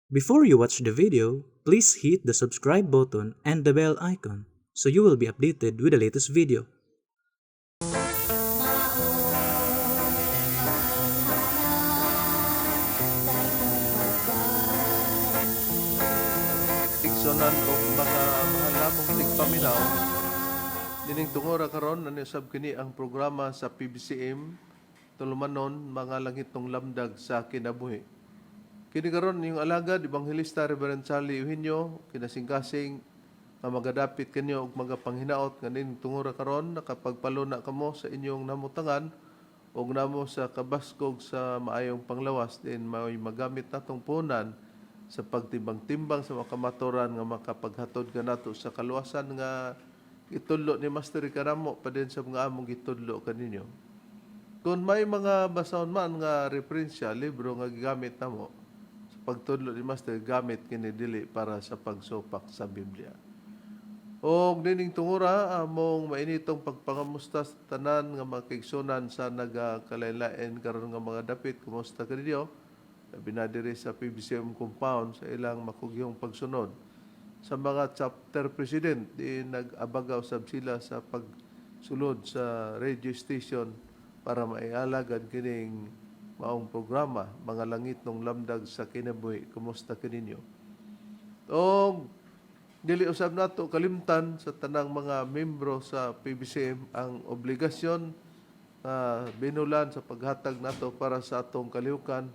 Before you watch the video, please hit the subscribe button and the bell icon so you will be updated with the latest video. Igsonan og mga mahalamong tigpaminaw dining tungora karon nanisab kini ang programa sa PBCM tulumanon mga langitong lamdag sa kinabuhi. Kini karon yung alagad Ebanghelista Reverend Charlie Eugenio kinasingkasing nga magadapit kanyo og mga panghinaot nganin tungora karon nakapagpaluna kamo sa inyong namutangan og namo sa kabaskog sa maayong panglawas din may magamit natong punan sa pagtimbang-timbang sa mga kamaturan nga makapaghatod ka nato sa kaluwasan nga gitudlo ni Master Karamo pa din sa mga among gitudlo kaninyo. Kung may mga basahon man nga referensya, libro nga gigamit namo sa pagtudlo ni Master, gamit kini dili para sa pagsupak sa Biblia. O dining tungura, among mainitong pagpangamusta sa tanan nga makigsunan sa nagakalaylain karon nga mga dapit. Kumusta ka ninyo? Binadiri sa PBCM compound sa ilang makugyong pagsunod. Sa mga chapter president, di nag-abagaw sab sila sa pagsulod sa radio station para maialagad kining maong programa, mga langit ng lamdag sa kinabuhi. Kumusta kaninyo? O dili usab nato kalimtan sa tanang mga membro sa PBCM ang obligasyon binulan sa paghatag nato para sa atong kalihukan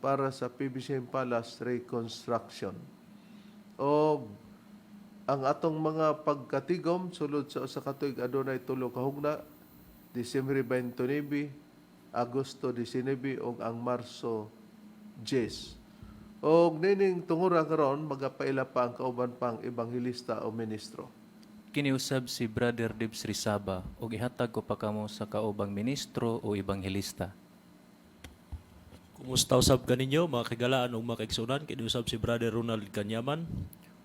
para sa PBCM Palace Reconstruction. O ang atong mga pagkatigom sulod sa usa ka tuig adunay tulo ka hugna, Disyembre 29, Agosto 19 ug ang Marso 10. Og nining tungura karon magapaila pa ang kauban pang ebanghelista o ministro. Kiniusab si Brother Dibs Rizaba ug ihatag ko pa kamo sa kaubang ministro o ebanghelista. Kumusta usab kaninyo mga kagalaan ug mga kaigsunan, kiniusab si Brother Ronald Kanyaman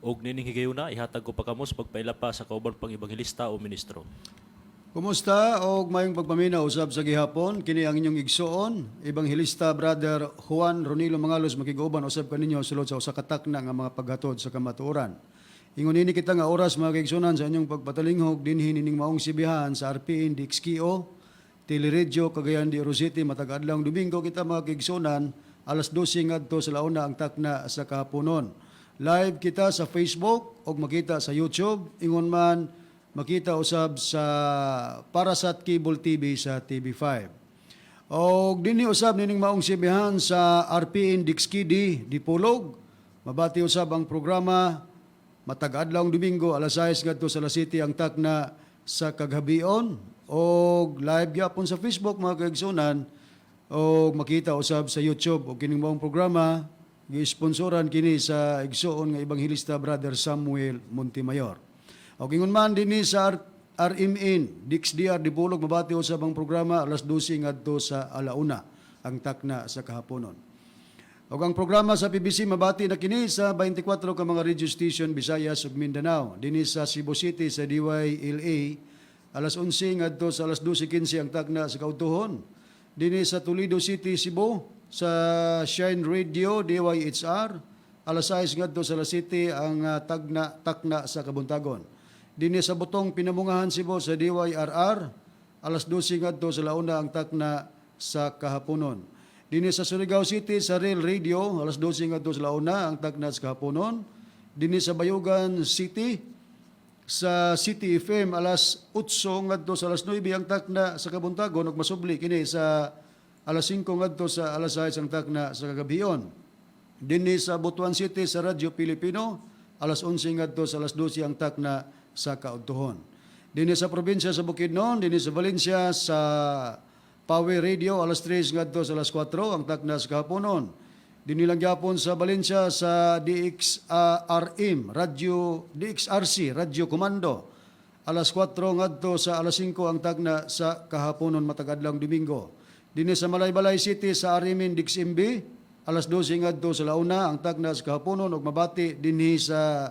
ug nining higayuna ihatag ko pa kamo sa pagpailapa sa kauban pang ebanghelista o ministro. Kumusta og mayong pagpaminaw usab sa gihapon kini ang inyong igsuon Ebanghelista Brother Juan Ronilo Mangalos makiguban usab kaninyo sulod sa usa ka takna nga mga paghatod sa kamatuoran. Ingon ini kita nga oras mga kaigsunan sa inyong pagpatalinghog dinhi nining maong sibihan sa RPN DXKO Teleredyo Cagayan de Oro City matag adlawng Domingo kita mga kaigsunan alas 12 ngadto sa launa ang takna sa kahaponon. Live kita sa Facebook og makita sa YouTube ingon man makita usab sa Parasat Cable TV sa TV5. Og dinhi usab nining maong sibihan sa RPN Dixkidi Dipolog. Mabati usab ang programa matag adlawng Domingo alas 6 ngadto sa alas 7 ang takna sa kaghabion og live gyapon sa Facebook mga kaigsunan og makita usab sa YouTube og kining maong programa gi-sponsoran kini sa igsuon nga Ebanghelista Brother Samuel Montemayor. Og ingon man dinhi sa RMN DXDR Dipolog mabati usab ang programa alas 12 ngadto sa alauna ang takna sa kahaponon. Og ang programa sa PBC mabati na kini sa 24 ka mga radio station Visayas ug Mindanao. Dinhi sa Cebu City sa DYLA alas 11 ngadto sa alas 12:15 ang takna sa kautuhon. Dinhi sa Toledo City, Cebu sa Shine Radio DYHR alas 6 ngadto sa alas 7 ang takna sa kabuntagon. Dinhi sa Butong Pinamungahan, Cebu sa DYRR alas 12 ngadto sa launa ang takna sa kahaponon. Dinhi sa Surigao City sa Real Radio alas 12 ngadto sa launa ang takna sa kahaponon. Dinhi sa Bayugan City sa City FM alas 8 ngadto sa alas 9 ang takna sa kabuntagon ug masubli kini sa alas 5 ngadto sa alas 6 ang takna sa kagabion. Dinhi sa Butuan City sa Radyo Pilipino alas 11 ngadto sa alas 12 ang takna sa kaudtohon. Dinhi sa probinsya sa Bukidnon, dinhi sa Valencia sa Power Radio alas 3 ngadto sa alas 4 ang takna sa kahaponon. Dinhi lang gyapon sa Valencia sa DXRM Radio DXRC Radio Komando alas 4 ngadto sa alas 5 ang tagna sa kahaponon matag adlawng Domingo. Dinhi sa Malaybalay City sa RMN DXMB alas 12 ngadto sa launa ang tagna sa kahaponon ug mabati dinhi sa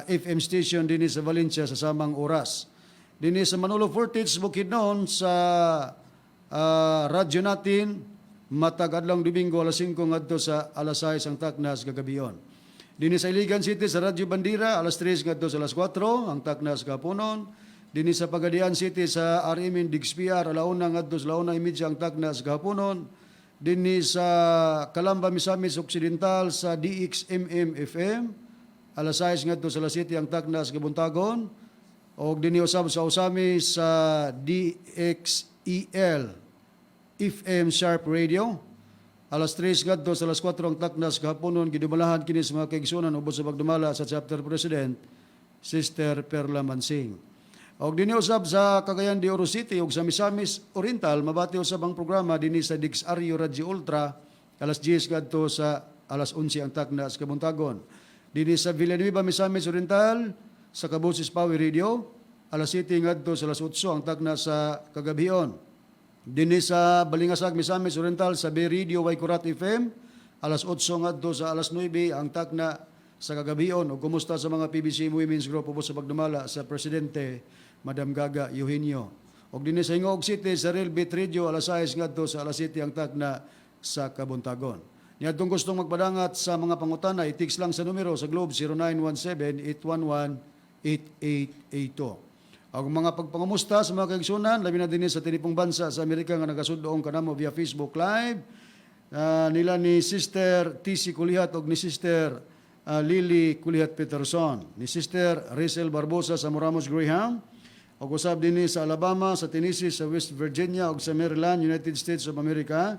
FM station dinhi sa Valencia sa samang oras. Dinhi sa Manolo Fortich Bukidnon sa radyo natin matag adlong Domingo alas 5 ngadto sa alas 6 ang taknas kagabion. Dinhi sa Iligan City sa Radyo Bandira alas 3 ngadto sa alas 4 ang taknas kapunon. Dinhi sa Pagadian City sa RMN Digspiar alauna ngadto sa alauna imidya ang taknas kapunon. Dinhi sa Calamba, Misamis Occidental sa DXMM FM alas 6 ngadto sa alas 7 ang taknas kabuntagon. O dinhi usab sa Usami sa DXEL FM Sharp Radio alas 3 ngadto sa alas 4 ang taknas kahaponon gidumalahan kini sa mga kaigsunan ubos sa pagdumala sa chapter president Sister Perla Mansing. Og dinhi usab sa Cagayan de Oro City ug sa Misamis Oriental mabati usab ang programa dinhi sa Dixario Radio Ultra alas 10 ngadto sa alas 11 ang taknas kabuntagon. Dinhi sa Villanueva Misamis Oriental sa Kabusis Power Radio alas 7 ngadto sa alas 8 ang taknas sa kagabion. Dinhi sa Balingasag Misamis Oriental sa Bay Radio Waikurat FM alas 8 ngadto sa alas 9 ang takna sa kagabion. Ug kumusta sa mga PBC Women's Group ubos sa pagdumala sa presidente Madam Gaga Eugenio. Og dinhi sa Hingog City sa Real Beat Radio alas 6 ngadto sa alas 7 ang takna sa kabuntagon. Niadtong gustong magpadangat sa mga pangutana i-text lang sa numero sa Globe 0917-811-8882. Ang mga pagpangamusta sa mga kaigsunan, labi na din sa tinipong bansa sa Amerika nga nagasudong kanamo via Facebook Live, nila ni Sister TC Kulihat o ni Sister Lily Kulihat Peterson, ni Sister Rizal Barbosa sa Moramos Graham, o usab din sa Alabama, sa Tennessee, sa West Virginia o sa Maryland, United States of America,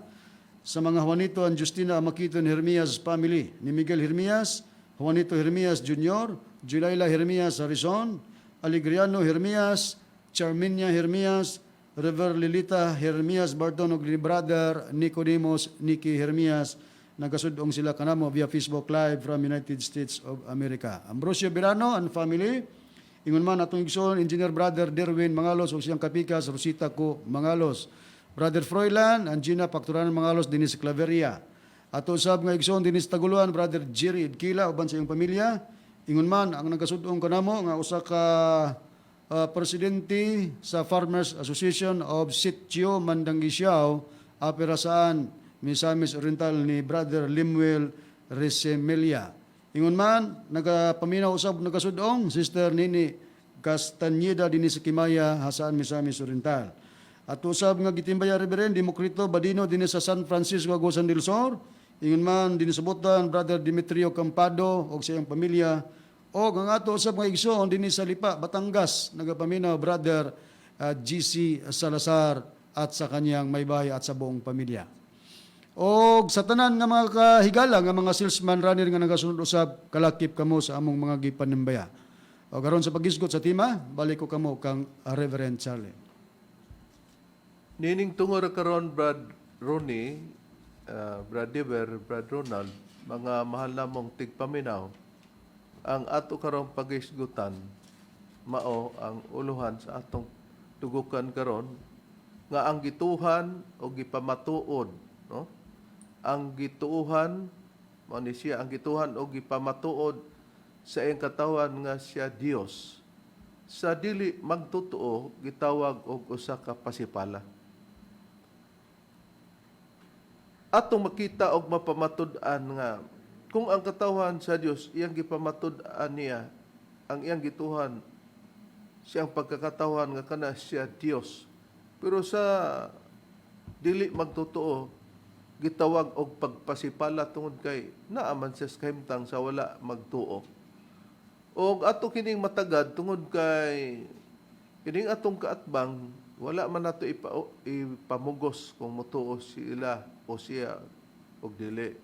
sa mga Juanito and Justina Amakiton Hermias family, ni Miguel Hermias, Juanito Hermias Jr., Julayla Hermias Harrison, Aligriano Hermias, Charminia Hermias, River Lilita Hermias Barton ug ni Brother Nicodemus Nicky Hermias nagasudong sila kanamo via Facebook Live from United States of America. Ambrosio Birano and family, ingon man atong igsoon Engineer Brother Derwin Mangalos ug siyang kapikas Rosita ko Mangalos, Brother Froilan and Gina Pacturanan Mangalos dinhi sa Claveria. Ato usab nga igsoon dinhi sa Taguluan Brother Jerry Idkila uban sa iyang pamilya. Ingon man ang nagasudong kanamo nga usa ka presidente sa Farmers Association of Sitio Mandanggisiao aperasaan Misamis Oriental ni Brother Limuel Resemelia. Ingon man nagapaminaw usab nagasudong Sister Nini Castañeda dinhi sa Kimaya hasaan Misamis Oriental. At usab nga gitimbaya Reverend Democrito Badino dinhi sa San Francisco Agusan del Sur. Ingon man dinhi sa Butan Brother Demetrio Campado og sa iyang pamilya. O ang ato usab nga igsoon dinhi sa Lipa, Batangas, nagapaminaw Brother GC Salazar at sa kanyang may bahay at sa buong pamilya. O sa tanan nga mga kahigala nga mga salesman runner nga nagasunod usab, kalakip kamo sa among mga gipanimbaya. O karon sa pagisgot sa tima, balik ko kamo kang Reverend Charlie. Nining tungor karon Brad Ronnie, Brad Dever, Brad Ronald, mga mahal namong tigpaminaw, ang ato karong pagisgutan mao ang uluhan sa atong tugukan karon nga ang gituhan o gipamatuod, no? Ang gituhan mao ni siya ang gituhan o gipamatuod sa iyang katawan nga siya Dios. Sa dili magtotoo gitawag og usa ka pasipala. Atong makita og mapamatud-an nga kung ang katawan sa Dios iyang gipamatud-an niya, ang iyang gituhan siyang pagkakatawan nga kana siya Dios. Pero sa dili magtotoo gitawag og pagpasipala tungod kay naaman siya sa kahimtang sa wala magtuo. Og ato kining matagad tungod kay kining atong kaatbang wala man nato ipamugos kung motuo sila o siya og dili.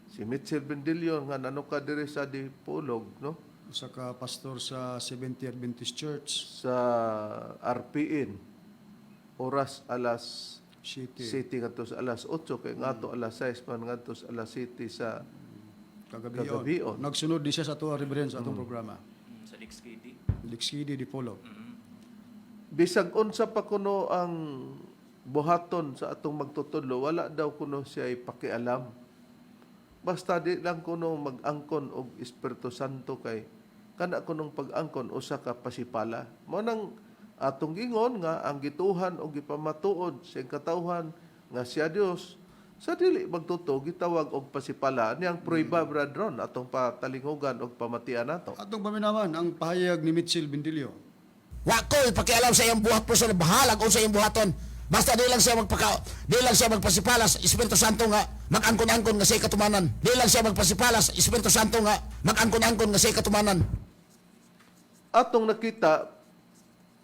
Si Mitchell Bendillo nga nanuka diri sa Dipolog, no? Usa ka pastor sa Seventh Adventist Church Sa RPN. Oras alas City. 7 ngadto sa alas 8 kay ngadto alas 6 man ngadto sa alas 7 sa Kagabion. Nagsunod di siya sa tuwa Reverend sa atong programa. Sa Dixkidi. Dixkidi di Polo. Bisag unsa pa kuno ang buhaton sa atong magtutudlo, wala daw kuno siya pakialam. Basta di lang kuno mag-angkon og Espiritu Santo kay kana kunong pag-angkon usa ka pasipala. Mao nang atong gingon nga ang gituhan og gipamatuod sa katawhan nga siya Dios Sa dili magtuto, gitawag og pasipala. Niyang pruiba, Brad Ron, atong patalingugan og pamatian nato. Atong paminawan ang pahayag ni Mitchell Bindilio. Wa ko pakialam sa iyang buhat personal, bahala kung sa iyang buhaton. Basta di lang siya magpasipalas Espiritu Santo nga mag-angkon-angkon nga sa katumanan. Di lang siya magpasipalas Espiritu Santo nga mag-angkon-angkon nga sa katumanan. Atong nakita,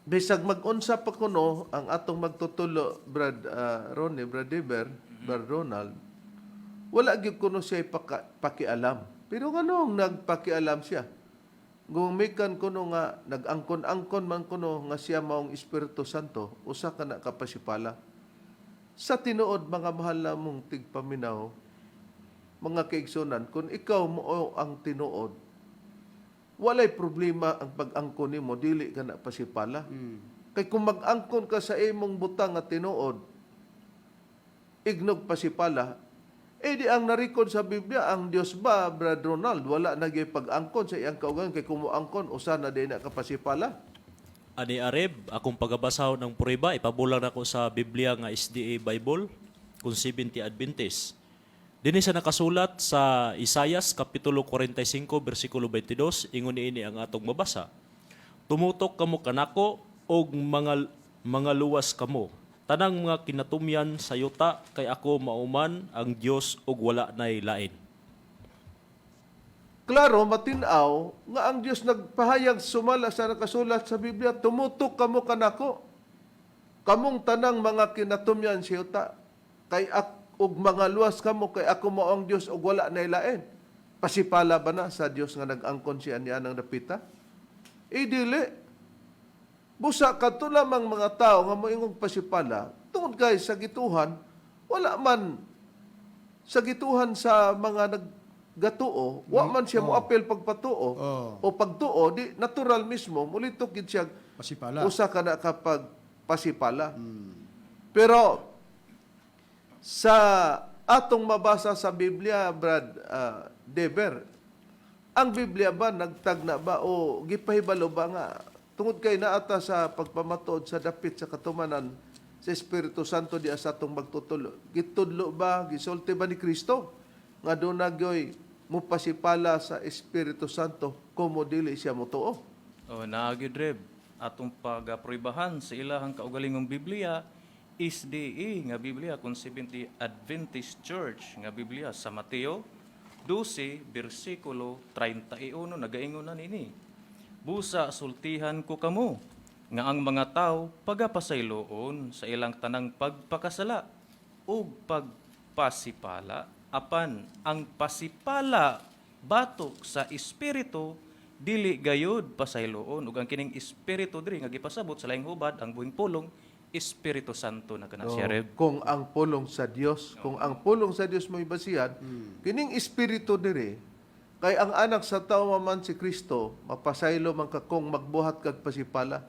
bisag mag-unsa pa kuno ang atong magtutulo, Brad Ronnie, Brad Deber, Brad Ronald, wala gyud kuno siya pakialam. Pero nganong nagpakialam siya? Gumikan kuno nga nag-angkon-angkon man kuno nga siya maong Espiritu Santo, usa ka na kapasipala. Sa tinuod mga mahal namong tigpaminaw, mga kaigsunan, kung ikaw mo ang tinuod, walay problema ang pag-angkon nimo, dili ka na pasipala. Kay kung mag-angkon ka sa imong butang nga tinuod, ignog pasipala, di ang narikod sa Biblia, ang Dios ba, Brad Ronald, wala nagyay pag-angkon sa iyang kaugalingon, kay kumuangkon, usa na din na kapasipala. Ani Areb, akong pagabasaw ng prueba, ipabulang ako sa Biblia nga SDA Bible, kung 70 Adventist. Dini sa nakasulat sa Isaias kapitulo 45 bersikulo 22, ingon niini ang atong mabasa. Tumutok kamo kanako og mga luwas kamo. Tanang mga kinatumyan sa yuta kay ako mauman ang Dios ug wala nay lain. Klaro, matinaw, nga ang Diyos nagpahayag sumala sa nakasulat sa Biblia, tumutok kamo kanako, kamong tanang mga kinatumyan sa yuta, kay ug mga luwas kamo, kay ako mo ang Diyos ug wala nay lain. Pasipala ba na sa Diyos nga nag-angkon siya niya ng napita? Dili. Busa kadto lamang mga tao nga moingong pasipala, tungod kay sa gituhan, wala man sa gituhan sa mga naggatuo, wa man siya mo apel pagpatuo o pagtuo, di natural mismo mulitok gid siya Pasipala. usa ka na kapag pasipala. Pero sa atong mabasa sa Biblia, Brad Deber, ang Biblia ba nagtagna ba o gipahibalo ba nga tungod kay naata sa pagpamatod sa dapit sa katumanan sa Espiritu Santo di sa atong magtutulo. Gitudlo ba, gisulti ba ni Kristo nga doon nagyoy mupasipala sa Espiritu Santo kumo dili siya motuo? O naagid Reb, atong pagaproibahan sa ilahang kaugalingong Biblia, SDE nga Biblia kung 70 Adventist Church nga Biblia sa Mateo 12 bersikulo 31 nagaingon na nini. Busa sultihan ko kamo nga ang mga tao pagapasayloon sa ilang tanang pagpakasala ug pagpasipala apan ang pasipala batok sa espiritu dili gayud pasayloon ug ang kining espiritu diri nga gipasabot sa laing hubad ang buhing pulong Espiritu Santo na kana siya Reb. Kung ang pulong sa Dios, kung ang pulong sa Dios mo'y basihan, kining espiritu diri, kay ang anak sa tao man si Kristo, mapasaylo man ka kung magbuhat kag pasipala.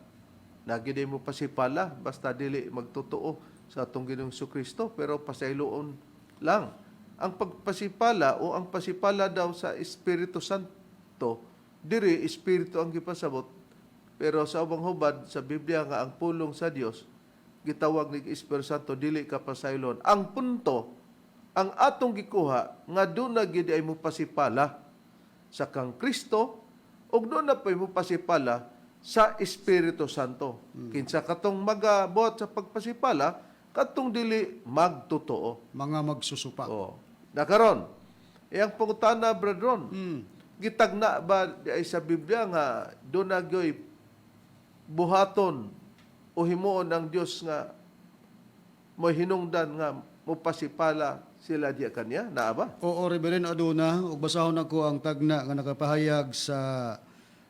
Nagidi mo pasipala, basta dili magtotoo sa atong Ginoong Kristo, pero pasayloon lang. Ang pagpasipala o ang pasipala daw sa Espiritu Santo, diri espiritu ang gipasabot, pero sa ubang hubad sa Biblia nga ang pulong sa Dios gitawag ni Espiritu Santo, dili ka pasaylon. Ang punto, ang atong gikuha nga doon na gid ay mo pasipala sa kang Kristo ug doon na pa mo pasipala sa Espiritu Santo. Kinsa katong magabuhat sa pagpasipala, katong dili magtotoo. Mga magsusupak. Oh. Nakaron, iyang pangutana, Brad Ron, gitagna ba ay sa Biblia nga doon na gyoy buhaton o himuon ng Dios nga mo hinungdan nga mupasipala sila diya kanya? Naa ba? Oo, Reverend Aduna, ug basahon ako ang tagna nga nakapahayag sa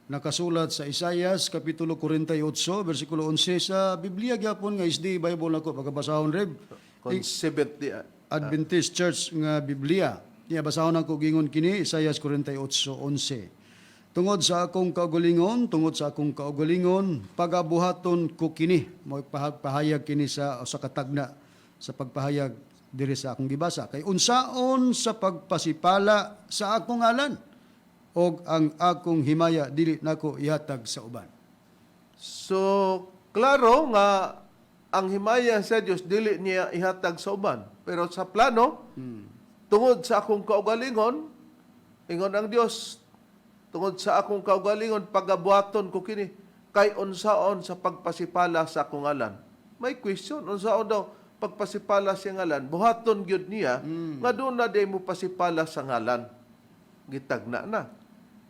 nakasulat sa Isaias kapitulo 48 bersikulo 11 sa Biblia gyapon nga SD Bible nako pagabasahon Reb. Concept di Adventist Church nga Biblia. Niya basahon ako gingon kini Isaias 48:11. Tungod sa akong kaugalingon, pagabuhaton ko kini. Mo pahayag kini sa katagna sa pagpahayag diri sa akong gibasa. Kay unsaon sa pagpasipala sa akong ngalan og ang akong himaya dili nako ihatag sa uban. So, klaro nga ang himaya sa Dios dili niya ihatag sa uban. Pero sa plano, tungod sa akong kaugalingon, ingon ang Dios, tungod sa akong kaugalingon, pagabuhaton ko kini, kay unsaon sa pagpasipala sa akong ngalan. May question, unsaon daw pagpasipala sa ngalan, buhaton gyud niya, nga doon na day mo pasipala sa ngalan. Gitagna na.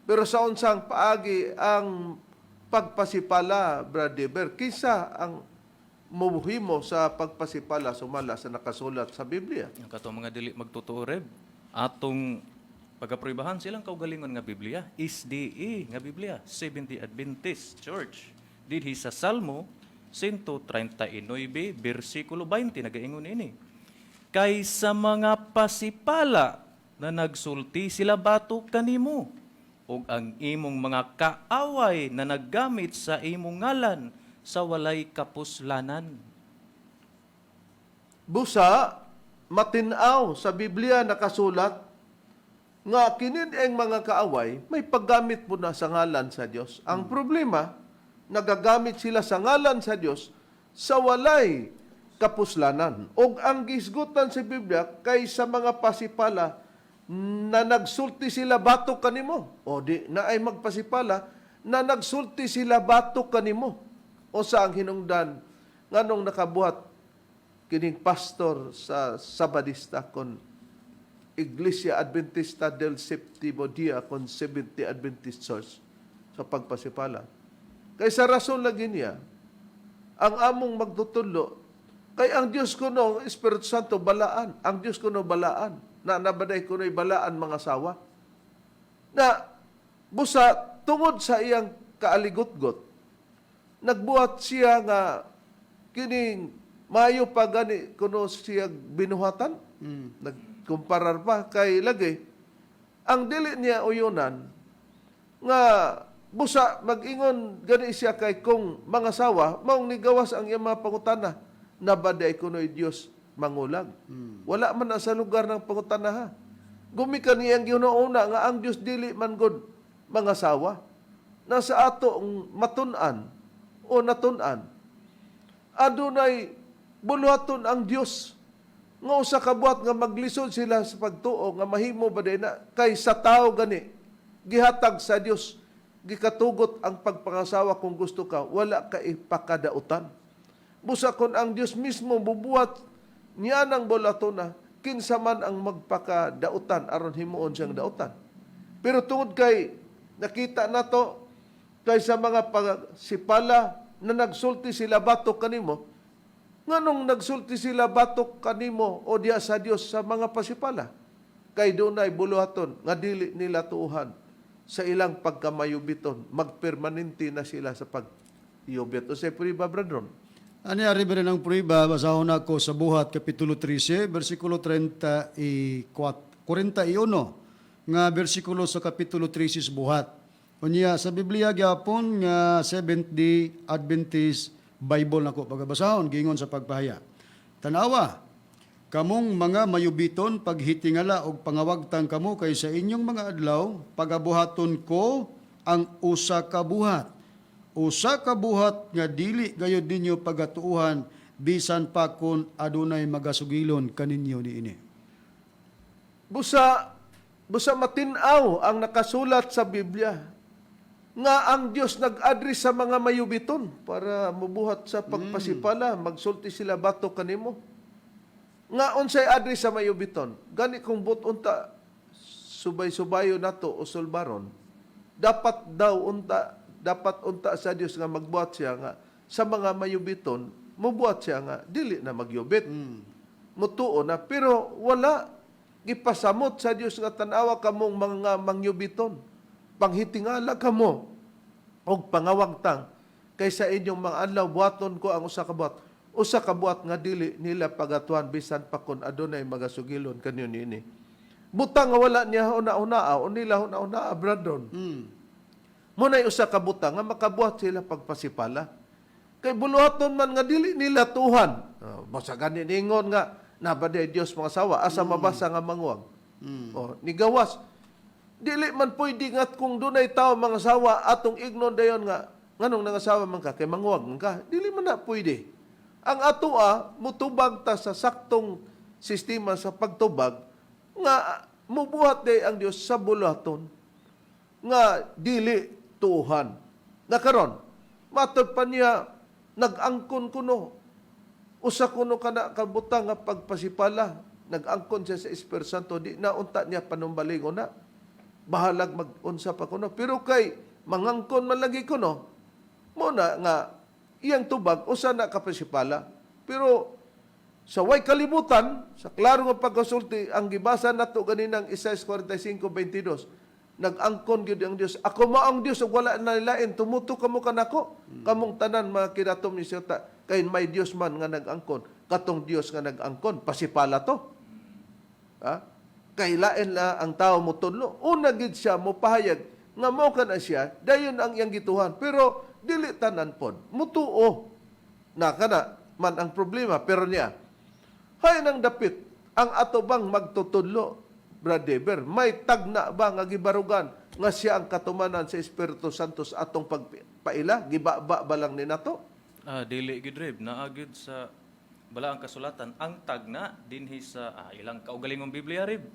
Pero sa unsang paagi ang pagpasipala, Brother Ber, kisa ang mubuhimo sa pagpasipala sumala sa nakasulat sa Biblia. Ang katong mga dili magtotoo Reb, atong pagaproibahan silang kaugalingon nga Biblia, SDA nga Biblia, Seventh-day Adventist Church. Didhi sa Salmo 139, versikulo 20, nagaingon ini. Kay sa mga pasipala na nagsulti sila batok kanimo, ug ang imong mga kaaway na naggamit sa imong ngalan sa walay kapuslanan. Busa, matinaw sa Biblia nakasulat nga kinin ang mga kaaway may paggamit mo na sa ngalan sa Dios. Ang problema, nagagamit sila sa ngalan sa Dios sa walay kapuslanan. Og ang gisgutan sa Biblia kay sa mga pasipala na nagsulti sila batok kanimo. O di na ay magpasipala na nagsulti sila batok kanimo. O sa ang hinungdan nganong nakabuhat kining pastor sa Sabadista kon Iglesia Adventista del Séptimo Día kon Seventh-day Adventist Church sa pagpasipala. Kay sa rason lagi niya, ang among magtutulo, kay ang Diyos ko no, Espiritu Santo, balaan. Ang Diyos ko no, balaan. Na nabaday ko no'y balaan mga sawa. Na busa, tungod sa iyang kaaligot-got, nagbuhat siya nga kining mayo pa gani kuno siya binuhatan. Nagkumparar pa kay lagi. Ang dili niya uyunan nga busa mag-ingon gani siya kay kung mga sawa maong nigawas ang iyang mga pangutana na baday kuno'y Dios mangulag. Wala man na sa lugar ng pangutana ha. Gumikan niyang ginuuna nga ang Dios dili man gud mga sawa. Nasa ato ang matun-an o natun-an. Adunay buluhaton ang Dios nga usa ka buhat nga maglisod sila sa pagtuo nga mahimo ba na kay sa tao gani gihatag sa Dios gikatugot ang pagpangasawa kung gusto ka wala ka ipakadautan. Busa kon ang Dios mismo bubuhat niya ng bulatona kinsa man ang magpakadautan aron himuon siyang dautan. Pero tungod kay nakita nato kay sa mga pagsipala na nagsulti sila batok kanimo, nganong nagsulti sila batok kanimo o diya sa Dios sa mga pasipala? Kay dunay buluhaton nga dili nila tuuhan sa ilang pagkamayubiton, magpermanente na sila sa pagyubit. O sa puriba, brethren? Ani ari ba ng pruiba, basahon ako sa Buhat, Kapitulo 13, versikulo 41, nga versikulo sa Kapitulo 13 sa Buhat. Unya sa Biblia gyapon nga Seventh-day Adventist Bible nako pagabasahon gingon sa pagpahaya. Tanawa, kamong mga mayubiton paghitingala og pangawagtang kamo kay sa inyong mga adlaw pagabuhaton ko ang usa ka buhat. Usa ka buhat nga dili gayud ninyo pagatuuhan bisan pa kun adunay magasugilon kaninyo niini. Busa matinaw ang nakasulat sa Biblia nga ang Dios nag-address sa mga mayubiton para mubuhat sa pagpasipala, magsulti sila batok kanimo. Nga unsay address sa mayubiton, gani kung unta subay-subayo nato o sulbaron, dapat unta sa Dios nga magbuhat siya nga sa mga mayubiton, mubuhat siya nga dili na magyubit. Mutuo na pero wala gipasamot sa Dios nga tan-awa kamong mga mangyubiton. Panghitingala kamo og pangawagtang kaysa inyong mga adlaw buhaton ko ang usa ka buhat nga dili nila pagatuan bisan pa kun adunay magasugilon kanyo niini. Butang nga wala niya una-una o nila una-una bradon. Munay usa ka butang nga makabuhat sila pagpasipala. Kay buluhaton man nga dili nila tuhan. Basta gani ningon nga nabaday Dios mga sawa asa mabasa nga mangwag. Nigawas dili man pwede nga kung dunay tao mga sawa atong ignon dayon nga nganong nangasawa man ka kay manguwag man ka dili man na pwede Ang atoa mutubag ta sa saktong sistema sa pagtubag nga mubuhat day ang Dios sa bulaton nga dili tuhan. Na karon matod pa niya nag-angkon kuno usa kuno kana kabutang nga pagpasipala, nag-angkon siya sa Espiritu Santo, di na unta niya panumbalingon na. Bahalag mag-unsa pa kuno. Pero kay mangangkon man lagi kuno, muna nga iyang tubag usa na kapasipala. Pero sa way kalibutan, sa klaro nga pagkasulti, ang gibasa nato ganinang Isaiah 45:22, nag-angkon gyud ang Dios. Ako mao ang Dios ug wala na lain, tumuto kamo kanako. Kamong tanan mga kinatom ni Siyota, kay may Dios man nga nag-angkon. Katong Dios nga nag-angkon, pasipala to. Ha? Kay lain na ang tao mo tudlo. Una gid siya mo pahayag nga mao kana siya, dayon ang iyang gituhan. Pero dili tanan pod mutuo na kana man ang problema. Pero niya hay nang dapit ang ato bang magtutudlo, Brad Deber, may tagna ba nga gibarugan nga siya ang katumanan sa Espiritu Santo sa atong pagpaila? Gibaba ba lang ni nato? Dili gid Reb, naagid sa bala ang kasulatan ang tagna dinhi sa ilang kaugalingong Biblia Reb.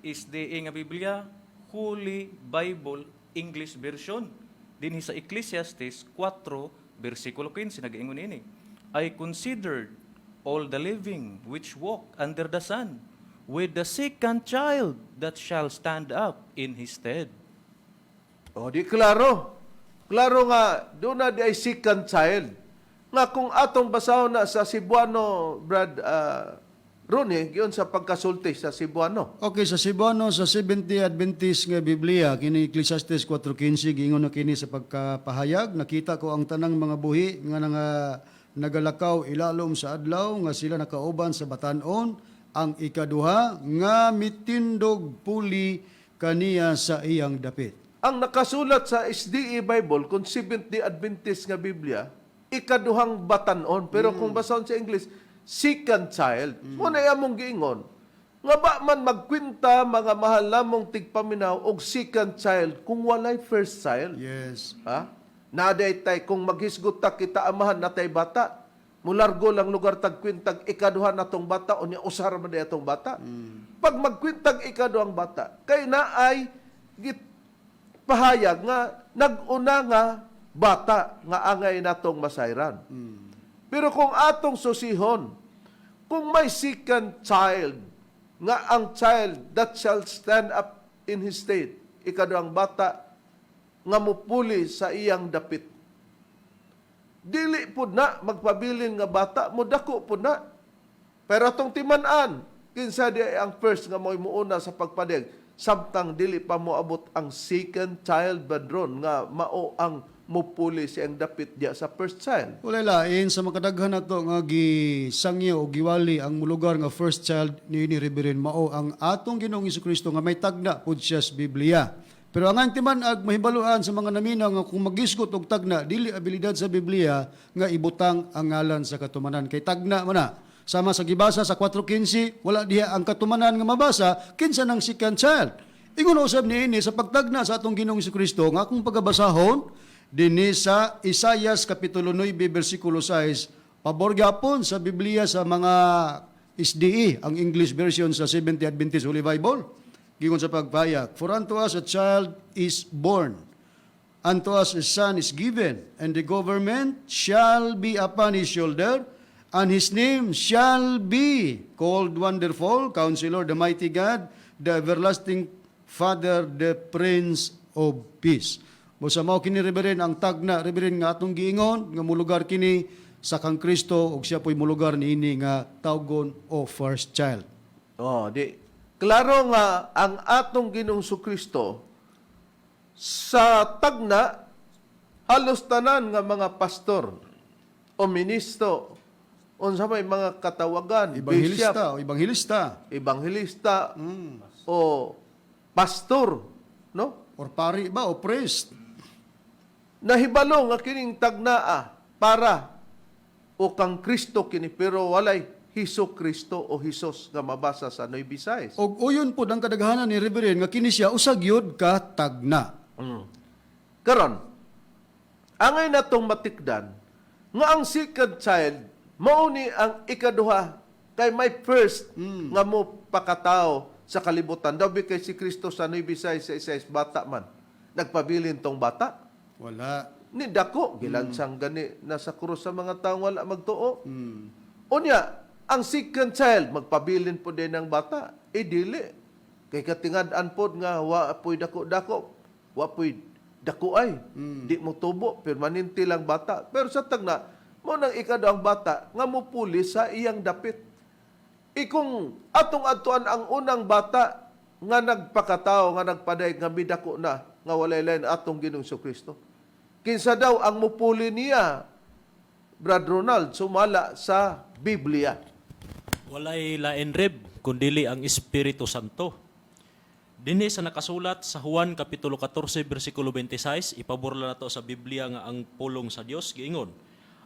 SDA nga Biblia, Holy Bible English Version. Dinhi sa Ecclesiastes 4 versikulo 15 nag-ingon ini, I considered all the living which walk under the sun, with the second child that shall stand up in his stead. O di klaro. Klaro nga doon na di ay second child. Nga kung atong basahon na sa Cebuano, Brad Ronnie, giyon sa pagkasulti sa Cebuano. Okay, sa Cebuano, sa 70 Adventist nga Biblia, kini Ecclesiastes 4:15, giingon na kini sa pagkapahayag, nakita ko ang tanang mga buhi nga nagalakaw ilalom sa adlaw, nga sila nakauban sa batanon, ang ikaduha, nga mitindog puli kaniya sa iyang dapit. Ang nakasulat sa SDA Bible, kung 70 Adventist nga Biblia, ikaduhang batanon. Pero kung basahon sa English, second child. Muna among giingon, nga ba man magkwinta mga mahal namong tigpaminaw og second child kung walay first child? Yes. Ha? Naday tay kung maghisgot ta kita amahan natay bata. Mulargo lang lugar tagkwintag ikaduha natong bata o niya usar man day atong bata. Pag magkwintag ikaduhang bata, kay naay pahayag nga nag-una nga bata nga angay natong masayran. Pero kung atong susihon, kung may second child, nga ang child that shall stand up in his state, ikaduhang bata, nga mupuli sa iyang dapit. Dili po na magpabilin nga bata, mudako po na. Pero atong timan-an, kinsa di ang first nga mo'y muuna sa pagpadeg, samtang dili pa moabot ang second child badron nga mao ang mupuli siyang dapit diya sa first child. Walay lain sa makadaghan nato nga gisangyo o giwali ang lugar nga first child ni Reverend mao ang atong Ginoong Jesucristo nga may tagna pud siya sa Biblia. Pero ang antiman ag mahibaluan sa mga naminaw nga kung magisgot og tagna dili abilidad sa Biblia nga ibutang ang ngalan sa katumanan kay tagna man na. Sama sa gibasa sa 4:15 wala diha ang katumanan nga mabasa kinsa ng second child. Ingon usab niini sa pagtagna sa atong Ginoong Jesucristo nga akong pagabasahon dinhi sa Isaias kapitulo 9 bersikulo 6, pabor gyapon sa Biblia sa mga SDE, ang English version sa Seventh-day Adventist Holy Bible. Gingon sa pagpahayag, for unto us a child is born, unto us a son is given, and the government shall be upon his shoulder, and his name shall be called Wonderful, Counselor, the Mighty God, the Everlasting Father, the Prince of Peace. Busa mao kini Reverend ang tagna Reverend nga atong giingon nga mulugar kini sa kang Kristo ug siya po'y mulugar niini nga tawgon o first child. Di klaro nga ang atong Ginoong Kristo sa tagna halos tanan nga mga pastor o ministro unsa may mga katawagan, Ebanghilista ebanghilista o pastor, no? or pari ba o priest. Nahibalo nga kining tagnaa para o kang Kristo kini pero walay Hesus Kristo o Hesus nga mabasa sa Noy Visayas. Og uyon po ang kadaghanan ni Reverend nga kini siya usag yun ka tagna. Karon, angay natong matikdan nga ang second child mao ni ang ikaduha kay may first nga mo pakatao sa kalibutan. Dabi kay si Kristo sa 9:6 bata man. Nagpabilin tong bata. Wala. Ni dako gilansang gani nasa krus sa mga taong wala magtuo. Unya, ang second child magpabilin po din ng bata. Dili. Kay katingad-an pod nga wa apoy dako-dako. Wa apoy dako ay. Di mo tubo permanente lang bata. Pero sa tagna mo nang ikaduhang bata nga mupuli sa iyang dapit. Kung atong-atuan ang unang bata nga nagpakatao, nga nagpaday, nga midako na, nga walay lain atong Ginoong Kristo. Kinsa daw ang mupuli niya, Brad Ronald, sumala sa Biblia. Walay lain Reb, kundili ang Espiritu Santo. Dinhi sa nakasulat sa Juan Kapitulo 14, versikulo 26, ipaburla na to sa Biblia nga ang pulong sa Dios giingon,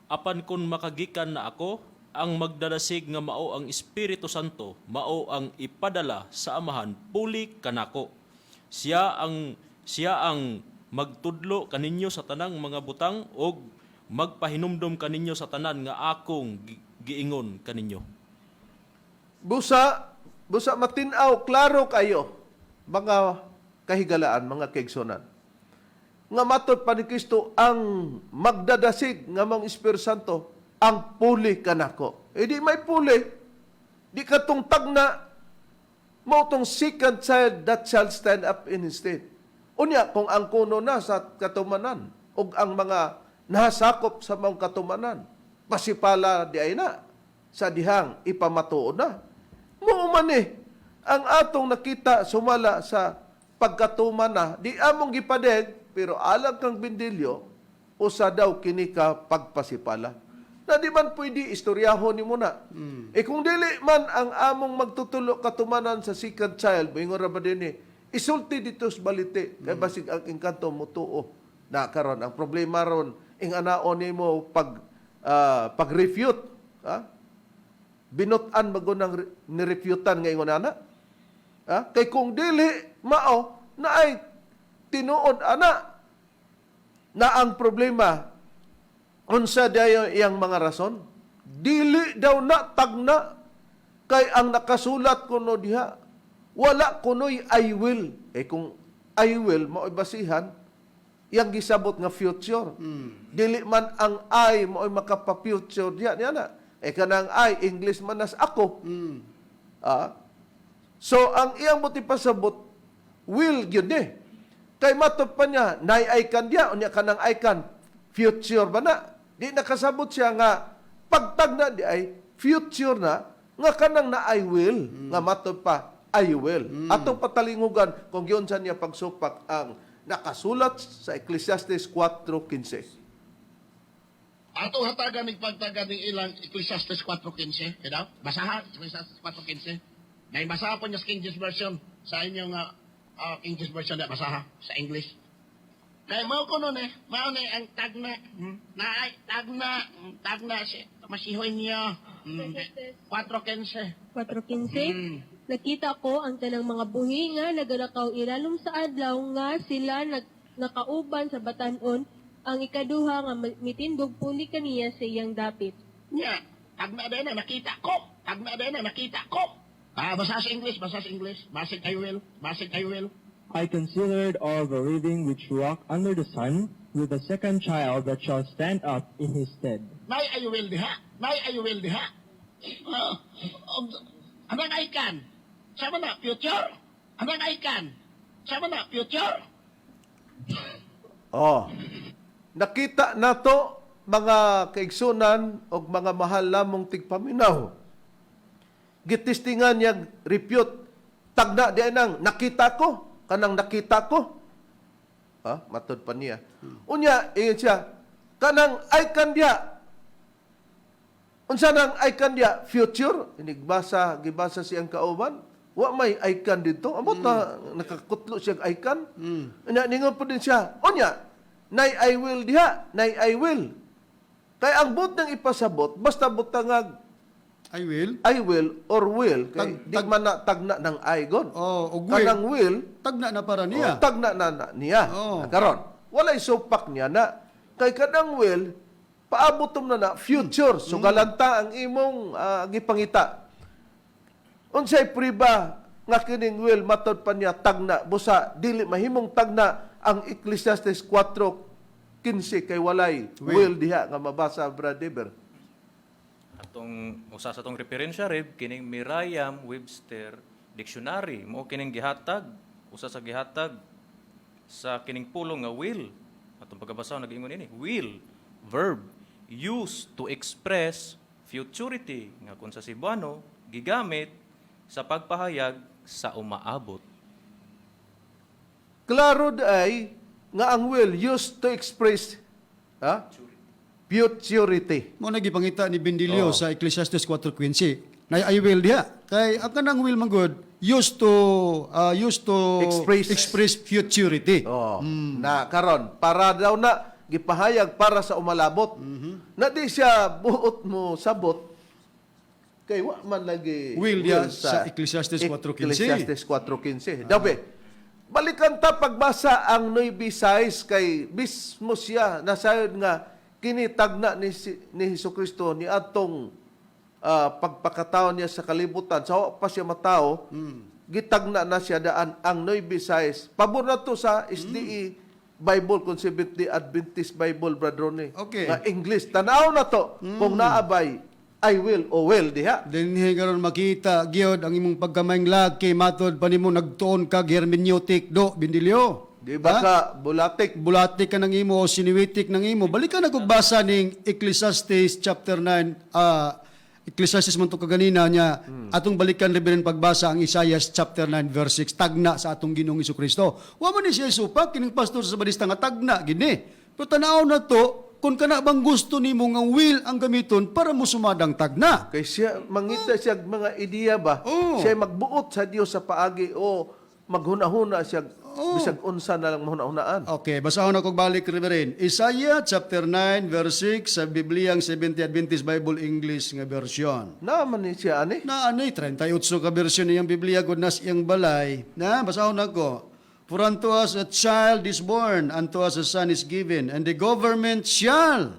apan kun makagikan na ako, ang magdadasig nga mao ang Espiritu Santo, mao ang ipadala sa Amahan, puli kanako. Siya ang magtudlo kaninyo sa tanang mga butang og magpahinumdom kaninyo sa tanan nga akong giingon kaninyo. Busa matinaw, klaro kayo, mga kahigalaan, mga kaigsunan. Nga matod pa ni Kristo ang magdadasig nga mga Espiritu Santo, ang puli kanako. Di may puli. Di katong tagna mo tong second child that shall stand up in his stead. Unya, kung ang kuno na sa katumanan o ang mga nahasakop sa mga katumanan, pasipala di ay na sa dihang ipamatuod na. Muuman ang atong nakita sumala sa pagkatuman na, di among gipadeg, pero alam kang bindilyo, usa daw kini ka pagpasipala. Na di man pwede istoryahon ni mo na. Kung dili man ang among magtutulo katumanan sa second child, moingon ra ba din isulti dito sa balite, kay basig ang engkanto mo tuo na karon. Ang problema ron, ing anaon ni mo pag-refute. Binutan bago nang nirefutan nga ingon ana. Kay kung dili, mao, na ay tinuod ana na ang problema unsa dayo iyang mga rason? Dili daw na tagna kay ang nakasulat kuno diha. Wala kuno'y I will. Kung I will, mao'y basihan, iyang gisabot nga future. Dili man ang I, mao'y makapa-future diya. Na. Kanang I, English man as ako. So, ang iyang buti pasabot, will yun Kay matod pa niya, nay-I kan diya, o niya kanang I kan, future ba na? Di nakasabot siya nga pagtag na di ay future na nga kanang na I will nga matod pa I will. Atong patalingugan kung yun sa niya pagsupak ang nakasulat sa Ecclesiastes 4:15. Atong hatagan ng pagtagan ng ilang Ecclesiastes 4:15. Kaya basahan Ecclesiastes 4:15. May basahan po niya sa King James Version sa inyong King James Version na basaha sa English. Kaya mao ko nun mao ang tagna, tagna si masihoy niya, 4:15. 4:15. Nakita ko ang tanang mga buhi nga nagalakaw ilalom sa adlaw nga sila nakauban sa batanon ang ikaduha nga mitindog puli kaniya sa iyang dapit. Nya, tagna din na nakita ko. Basa sa English, Basic I will. I considered all the living which walk under the sun, with the second child that shall stand up in his stead. Nay I will diha. Anang ikan. Sama na future. Anang ikan. Sama na future. Nakita nato mga kaigsunan o mga mahal lamong tigpaminaw. Gitistingan niyang repute. Tagna di nang nakita ko. Kanang nakita ko. Matod pa niya. Unya, ingon siya, kanang ikan dia. Unsa nang ikan dia? Future. Gibasa siyang kauban. Wa may ikan dito. Amot na nakakutlo siyang ikan. Ningon po din siya. Unya, nay I will diha. Nay I will. Kaya ang but ng ipasabot, basta butangag I will. Or will. Kay di man na tagna ng I, God. Og will. Kanang will, Tagna na para niya. tagna na niya. Oh. Karon, walay supak niya na. Kay kanang will, Paabotom na future. So galanta ang imong gipangita. Unsay priba nga kining will matod pa niya tagna busa dili mahimong tagna ang Ecclesiastes 4:15 kay walay will diha nga mabasa Brad Deber. Atong usa sa tong referensya rib kining Merriam-Webster Dictionary mo kining gihatag usa sa gihatag sa kining pulong nga will. Atong pagkabasa nag-ingon ini, will verb used to express futurity nga kung sa Cebuano gigamit sa pagpahayag sa umaabot. Klaro ay nga ang will used to express futurity. Mo nagipangita ni Bendilio sa Ecclesiastes 4:15. Na I will diha. Kay ang kanang will man good used to express futurity. Na karon para daw na gipahayag para sa umalabot. Na di siya buot mo sabot kay wa man lagi Will diha sa Ecclesiastes 4:15. Ecclesiastes 4:15. Dabe, balikan ta pagbasa ang Nueve Sais kay mismo siya nasayod nga kinitagna ni Hesukristo ni atong pagpakataon niya sa kalibutan. Sa wa pa siya matao, gitagna na siya daan ang Nueve Sais. Pabor na to sa SDE Bible, kung Seventh-day Adventist Bible, Brad Ronnie. Okay. Nga English. Tanaw na to kung naabay I will o will diha. Dinhi karon makita gyud ang imong pagkamayng laki matod pa nimo nagtuon kag hermeneutic do Bendilio. Di ba ka bulatik? Bulatik ka ng imo o siniwitik ng imo. Balik ka nagbasa ning Ecclesiastes chapter 9 Ecclesiastes man to kaganina niya atong balikan rin pagbasa ang Isaiah chapter 9 verse 6 tagna sa atong Ginoong Hesukristo. Wa man ni siya supak kining pastor sa Badista nga tagna gini. Pero tanaw na to kung kana bang gusto nimo nga will ang gamiton para mo sumadang tagna. Kay siya mangita siya mga ideya ba? Siya magbuot sa Dios sa paagi o maghuna-huna siya bisag unsa na lang mahuna-hunaan. Okay, basahon ako balik Reverend. Isaiah chapter 9 verse 6 sa Bibliang Seventh-day Adventist Bible English nga version. Naman ni siya ani. Na ano 38 ka version niyang Biblia gud nas iyang balay. Na basahon ako. For unto us a child is born, unto us a son is given, and the government shall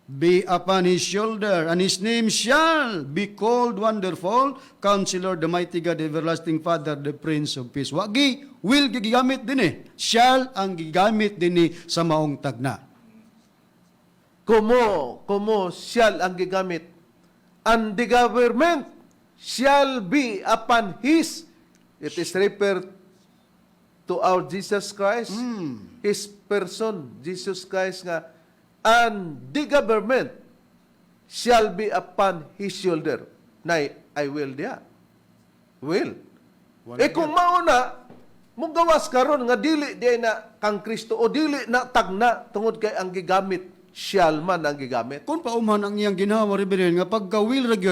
be upon his shoulder, and his name shall be called Wonderful, Counselor, the Mighty God, the Everlasting Father, the Prince of Peace. Wagi, will gigamit din shall ang gigamit din sa maong tagna. Kumo shall ang gigamit. And the government shall be upon his. It is referred to our Jesus Christ, his person, Jesus Christ nga, and the government shall be upon his shoulder. Nay, I will diya. Will. Kung mauna, mong gawas karon nga dili di na kang Kristo o dili na tagna tungod kay ang gigamit, shall man ang gigamit. Kung pauman ang iyang ginawa, Reverend, nga pagka will ra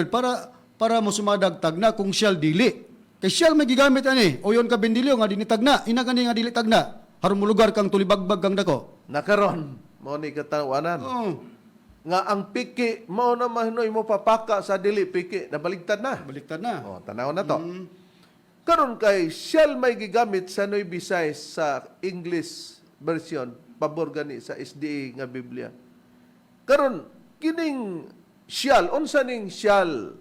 para mo sumadag tagna kung shall dili. Kay shall may gigamit ani. O yon ka Bendilio nga dini tagna, ina kani nga dili tagna. Haron mo lugar kang tulibagbag kang dako. Nakaron, mo ni katawanan. Nga ang piki, mao na mahinoy mo papaka sa dili piki, nabaligtad na. Baliktad na. Tanaw na to. Karon kay shall may gigamit sa Nueve Sais sa English version, pabor gani sa SDA nga Biblia. Karon kining shall, unsa ning shall?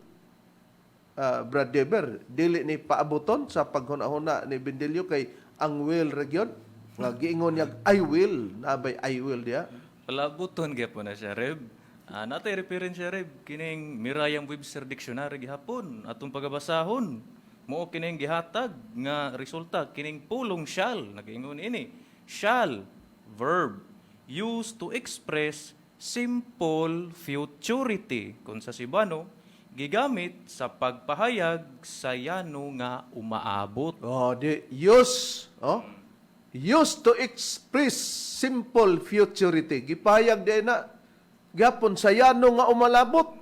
Brad Deber, dili ni paabuton sa paghuna-huna ni Bendilio kay ang will region nga giingon niya I will, nabay I will diya. Palabuton gyapon na siya reb. Natay referensya reb kining Merriam-Webster Dictionary gihapon atong pagabasahon. Mao kining gihatag nga resulta kining pulong shall nag-ingon ini. Shall verb used to express simple futurity kung sa Cebuano gigamit sa pagpahayag sa yano nga umaabot. Used to express simple futurity. Gipahayag di na gyapon sa yano nga umalabot.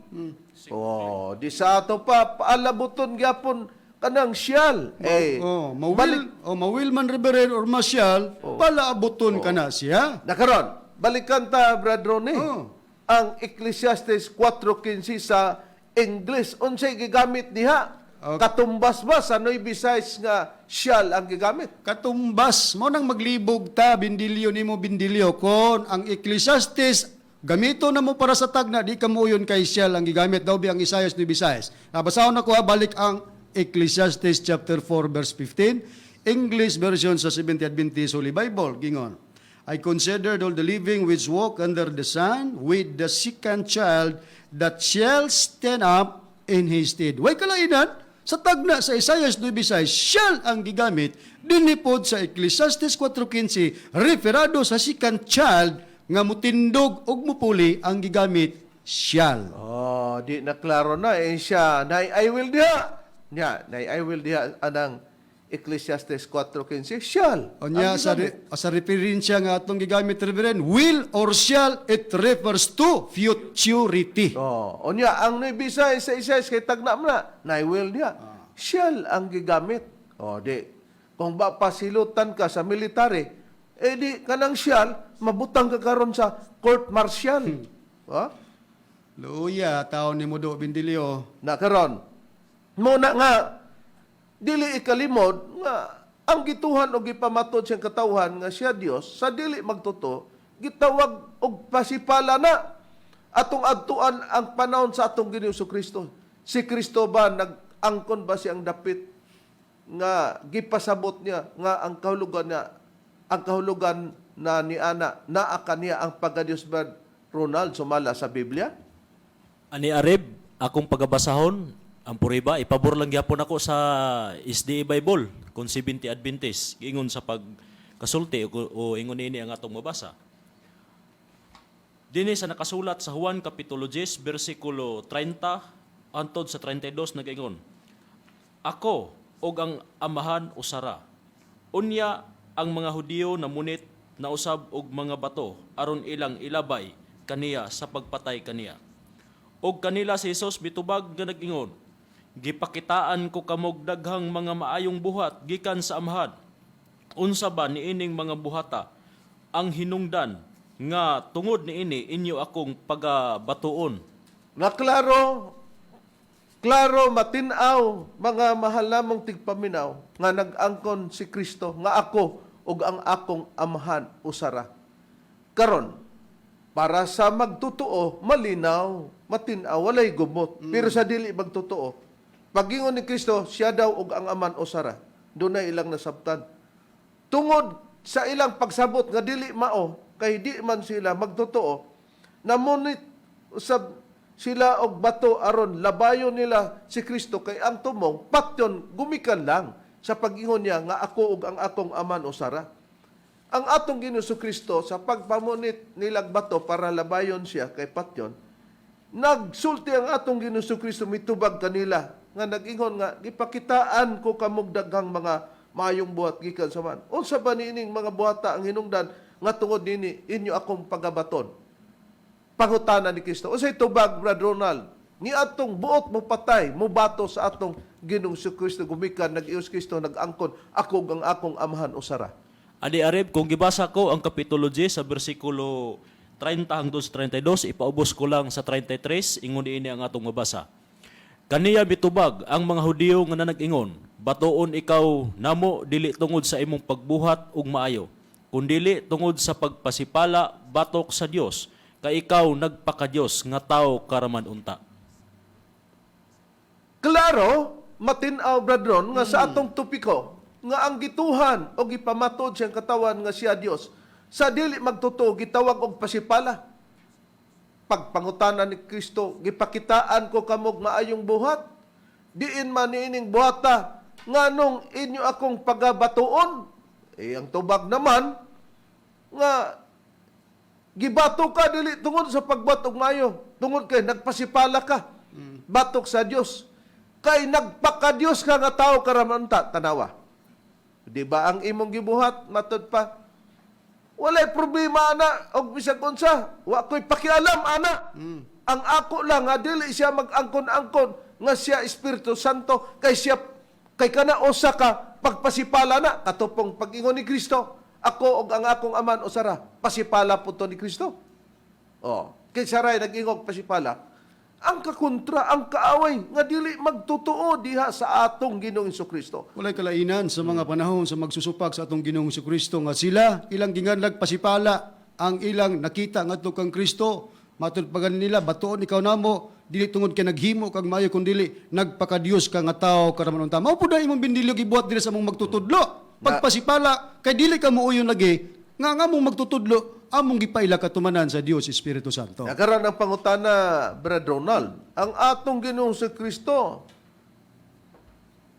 Di sa ato pa paalabuton gyapon kanang shall. Mawil man Reverend or masyal, palaabuton ka na siya. Nakaron, balikan ta Brad Ronnie. Ang Ecclesiastes 4:15 sa English, unsay gigamit diha? Katumbas ba sa Nueve Sais nga shall ang gigamit? Katumbas mo nang maglibog ta Bendilio nimo Bendilio kon ang Ecclesiastes Gamito na mo para sa tagna, di ka mo yun kay siyal ang gigamit daw ang Isaias ni Visayas. Basahon ako balik ang Ecclesiastes chapter 4 verse 15, English version sa Seventh Adventist Holy Bible, gingon. I considered all the living which walk under the sun with the second child that shall stand up in his stead. Way kalainan, sa tagna sa Isaias 9:6, shall ang gigamit, dinipod sa Ecclesiastes 4:15, referado sa second child, nga mutindog og mupuli ang gigamit, shall. Oh, di na klaro na siya. Nay I will diha. Nya, nay I will diha anang Ecclesiastes 4:15 shall. Onya Ang sa gigamit. sa referensya nga atong gigamit Reverend, will or shall, it refers to futurity. Oh, onya ang Bisay sa Isayas kay tagna man na, nay will diha. Shall ang gigamit. Oh, di. Kung ba pasilutan ka sa military, di kanang shall mabutang ka karon sa court martial. Ha? Luya, tao ni Mudo Bindilio. Na karon. Muna nga dili ikalimod nga ang gituhan og gipamatod siyang katawhan nga siya Dios sa dili magtuto gitawag og pasipala na atong adtuan ang panahon sa atong Ginoong Kristo. Si Kristo ba nag-angkon ba siyang dapit nga gipasabot niya nga ang kahulugan na ni ana naa kaniya ang pagka-Dios ba Ronald sumala sa Biblia? Ani Arib, akong pagabasahon, ang puriba, ipabor lang gyapon ako sa SDA Bible, kung 70 Adventist, ingon sa pagkasulti o ingon ini ang atong mabasa. Dini sa nakasulat sa Juan Kapitulo 10, versikulo 30, antod sa 32, nag-ingon, Ako, og ang amahan usara. Unya, ang mga Hudiyo na munit na usab og mga bato, aron ilang ilabay kaniya sa pagpatay kaniya. Og kanila si Jesus bitubag nga nag-ingon, gipakitaan ko kamog daghang mga maayong buhat gikan sa amahan. Unsa ba niining mga buhata ang hinungdan nga tungod niini inyo akong pagabatuon? Na klaro matinaw mga mahal namong tigpaminaw nga nag-angkon si Kristo nga ako ug ang akong amahan usara. Karon para sa magtotoo malinaw, matinaw, walay gumot. Pero sa dili magtotoo, pagingon ni Kristo siya daw ug ang aman usara. Doon na ilang nasabtan. Tungod sa ilang pagsabot nga dili mao kay di man sila magtotoo, namunit usab sila og bato aron labayon nila si Kristo kay ang tumong patyon gumikan lang sa pag-ingon niya nga ako ug ang akong aman usara. Ang atong Ginoong Kristo sa pagpamunit nilag bato para labayon siya kay patyon, nagsulti ang atong Ginoong Kristo mitubag kanila nga nag-ingon nga gipakitaan ko kamog daghang mga mayong buhat gikan sa man. Unsa ba niining mga buhata ang hinungdan nga tungod nini inyo akong pagabaton? Pangutana ni Kristo. Unsay tubag, Brad Ronald? Ni atong buot mo patay, mo bato sa atong Ginoong Kristo gumikan nag-ius Kristo nag-angkon ako ang akong amahan usara. Adi Arib, kung gibasa ko ang Kapitulo 10 sa versikulo 30 hangtod sa 32, ipaubos ko lang sa 33, ingon ini ang atong mabasa. Kaniya bitubag ang mga Hudiyo nga nag-ingon, batoon ikaw namo dili tungod sa imong pagbuhat ug maayo, kundili tungod sa pagpasipala batok sa Dios, kay ikaw nagpaka-Dios nga tawo karaman unta. Klaro, matinaw, Brad Ron, nga sa atong tupiko, nga ang gituhan o gipamatod siyang katawan nga siya Dios sa dili magtuto gitawag og pasipala. Pagpangutanan ni Kristo, gipakitaan ko kamog maayong buhat. Diin man niining buhata nganong inyo akong pagabatuon. Ang tubag naman nga gibato ka dili tungod sa pagbatok maayo, tungod kay nagpasipala ka. Batok sa Dios. Kay nagpaka-Dios ka nga tao karamanta tanawa. Di ba ang imong gibuhat matod pa? Walay problema ana og bisag unsa. Wa ko'y pakialam ana. Ang ako lang nga dili siya mag-angkon-angkon nga siya Espiritu Santo kay siya kay kana usa ka pagpasipala na katupong pag-ingon ni Kristo. Ako og ang akong aman usara pasipala punto ni Kristo. Oh, kay saray nag-ingog pasipala. Ang kakontra, ang kaaway, nga dili magtutuo diha sa atong Ginoong Kristo. Walay kalainan sa mga panahon sa magsusupag sa atong Ginoong Kristo nga sila ilang ginganlag pasipala ang ilang nakita ngadto kang Kristo. Matud pa nila batuon ikaw namo dili tungod kay naghimo kag maayo kun dili nagpakadiyos ka nga tawo karaman unta. Mao pud imong bindilyo gibuhat diri sa among magtutudlo. Pagpasipala kay dili ka muuyon lagi nga mong magtutudlo among gipaila katumanan sa Dios Espiritu Santo. Nagkaroon ng pangutana, Brad Ronald, ang atong Ginoong si Kristo,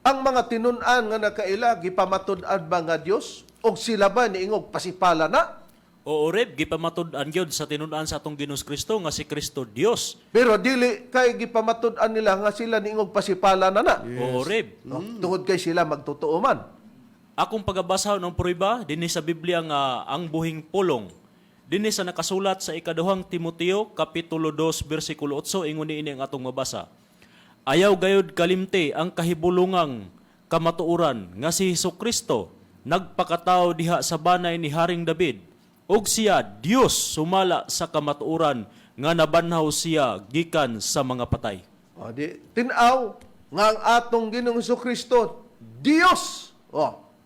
ang mga tinun-an nga nakaila, gipamatud-an ba nga Dios? O sila ba niingog pasipala na? Oo, Reb, gipamatud-an gyud sa tinun-an sa atong Ginoong Kristo nga si Kristo Dios. Pero dili kay gipamatud-an nila nga sila niingog pasipala na na. Oo, Reb. Tungod kay sila magtotoo man. Akong pagabasaw ng prueba dinhi sa Biblia nga ang buhing pulong. Dinhi sa nakasulat sa ikaduhang Timoteo kapitulo 2 bersikulo 8 ingon niini ang atong mabasa. Ayaw gayud kalimti ang kahibulungang kamatuoran nga si Hesukristo nagpakatao diha sa banay ni Haring David ug siya Dios sumala sa kamatuoran nga nabanhaw siya gikan sa mga patay. O di tinaw nga ang atong Ginoong Kristo Dios.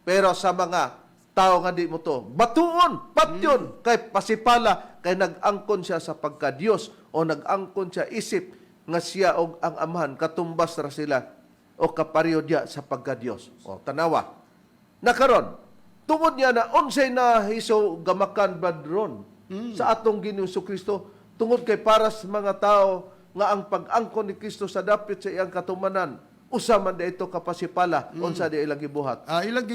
Pero sa mga tao nga di mo to batuon, patyon, kay pasipala, kay nag-angkon siya sa pagka-Diyos o nag-angkon siya isip nga siya og ang amahan, katumbas ra sila o kapareho diya sa pagka-Diyos. O tanawa. Nakaron, tungod niya na unsay na hiso gamakan badron sa atong Ginoong Kristo tungod kay para sa mga tao nga ang pag-angkon ni Kristo sa dapit sa iyang katumanan usa man dito kapasipala unsa di ilang gibuhat. Ilang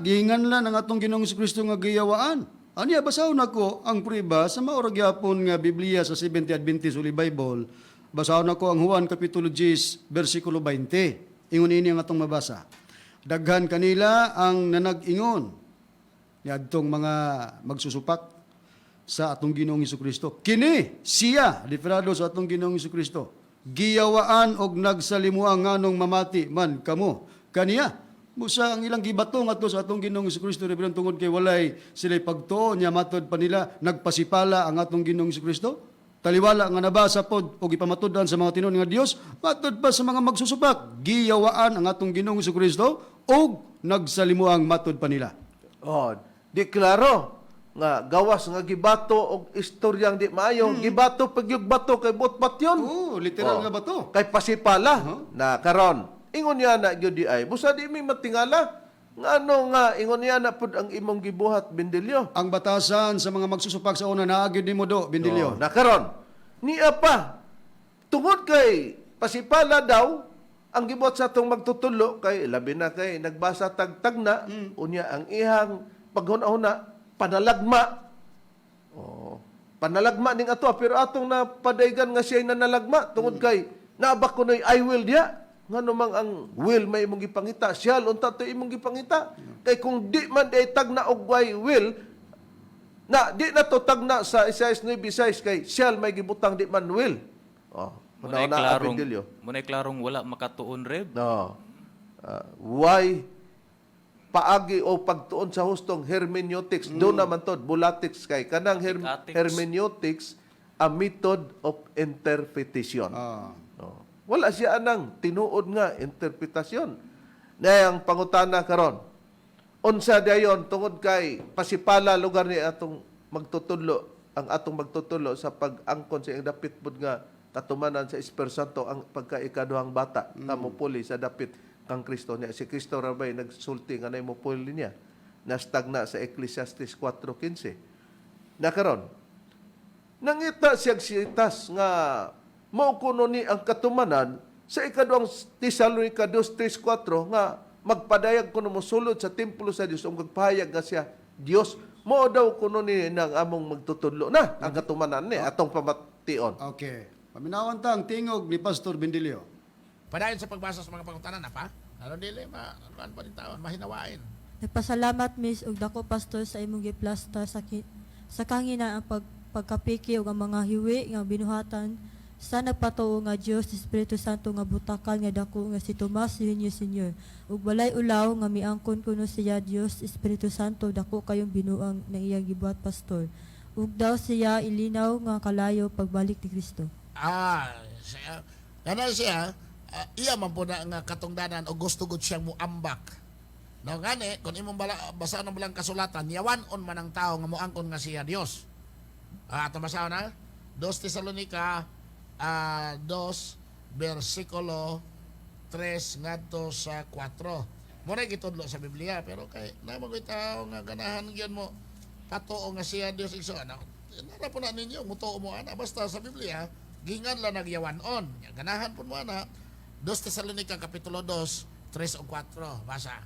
gihinganlan ang atong Ginoong Kristo nga giyawaan. Aniya basahon nako ang prueba sa maura gyapon nga Biblia sa Seventh Adventist Holy Bible. Basahon nako ang Juan kapitulo 10 bersikulo 20. Ingon ini ang atong mabasa. Daghan kanila ang nanag-ingon niadtong mga magsusupak sa atong Ginoong Kristo. Kini siya diferado sa atong Ginoong Kristo. Giyawaan og nagsalimuang nganong mamati man kamo kaniya. Musa ang ilang gibato ngadto sa atong Ginoong Kristo reverend tungod kay walay sila'y pagtuo niya matod pa nila nagpasipala ang atong Ginoong Kristo. Taliwala nga nabasa pod og ipamatud-an sa mga tinuod nga Dios matod pa sa mga magsusupak. Giyawaan ang atong Ginoong Kristo og nagsalimuang matod pa nila. Di klaro nga gawas nga gibato og istoryang di maayo, gibato pagyug bato kay bot yun. Literal nga bato. Kay pasipala na karon. Ingon niya na gyud di ay. Busa di mi matingala. Ngano nga ingon niya na pud ang imong gibuhat bindilyo. Ang batasan sa mga magsusupak sa una naagid nimo do bindilyo. Na karon. Niya pa tungod kay pasipala daw ang gibuhat sa atong magtutulo kay labi na kay nagbasa tagtag na unya ang ihang paghuna-huna panalagma. Panalagma ning ato pero atong napadaygan nga siya nanalagma tungod kay naabak ko nay I will diya. Ngano mang ang will may imong gipangita, siya unta to imong gipangita. Kay kung di man day tagna og will na di na to tagna sa Isaiah 9:6 kay siya may gibutang di man will. Munay klarong wala makatuon, Reb. Why paagi o pagtuon sa hustong hermeneutics do naman to bulatics kay kanang hermeneutics a method of interpretation. Wala siya anang tinuod nga interpretasyon. Na ang pangutana karon. Unsa dayon tungod kay pasipala lugar ni atong magtutudlo, ang atong magtutudlo sa pag-angkon sa iyang dapit pud nga katumanan sa Espiritu Santo ang pagkaikaduhang bata na mupuli sa dapit kang Kristo niya. Si Kristo rabay nagsulti nga na mupuli niya. Nastagna sa Ecclesiastes 4:15. Nakaron. Nangita siyag sitas nga mao kuno ni ang katumanan sa ikaduhang Tesalonica 2:3-4 nga magpadayag kuno mosulod sa templo sa Dios ug magpahayag nga siya Dios mo daw kuno ni nang among magtutudlo na ang katumanan ni atong pamation. Okay. Paminawan ta ang tingog ni Pastor Bindilyo. Padayon sa pagbasa sa mga pangutanan na pa. Ano dili ano pa din taon mahinawain. Nagpasalamat Miss ug dako pastor sa imong giplasta sa kangina ang pagkapiki ug ang mga hiwi nga binuhatan sa nagpatuo nga Dios Espiritu Santo nga butakan nga dako nga si Tomas Jr. Sr. ug walay ulaw nga miangkon kuno siya Dios Espiritu Santo dako kayong binuang na iyang gibuhat pastor. Ug daw siya ilinaw nga kalayo pagbalik ni Kristo. Siya. Kana siya, iya man po na nga katungdanan o gusto gud siyang muambak. No gani, kung imong basa ng balang kasulatan, yawan on man ang tao nga muangkon nga siya Dios. Ato masaw na. 2 Tesalonica 2 versikulo 3 ngadto sa 4. Muna gitudlo sa Biblia pero kay namo koy tao nga ganahan gyud mo patuo nga siya Dios igso ana. Nara po na ninyo mutuo mo ana basta sa Biblia gingan la nagyawanon. Ganahan pud mo ana. 2 Tesalonica kapitulo 2 3 o 4 basa.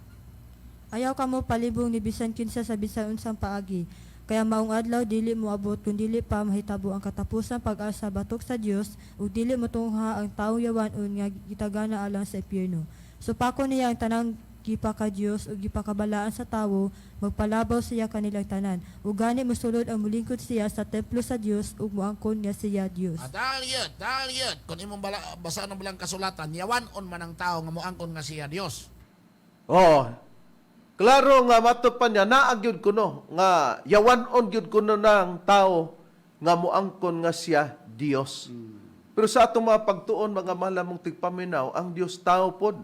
Ayaw ka mo palibong ni bisan kinsa sa bisan unsang paagi. Kaya maong adlaw dili mo abot kun dili pa mahitabo ang katapusan pag-asa batok sa Dios ug dili mo tungha ang tawo yawanon nga gitagana alang sa impyerno. Supako niya ang tanang gipa ka Dios ug gipakabalaan sa tawo, magpalabaw siya kanilang tanan. Ug gani mosulod ang mulingkod siya sa templo sa Dios ug moangkon nga siya Dios. Dahil yun. Kung imong basa ng balang kasulatan, yawanon man ang tao nga moangkon nga siya Dios. Oh, klaro nga matupan niya, naagyod ko no, nga yawanon gyud ko no ng tao nga moangkon nga siya Dios. Pero sa atong mga pagtuon, mga malamong tigpaminaw, ang Dios tao pod.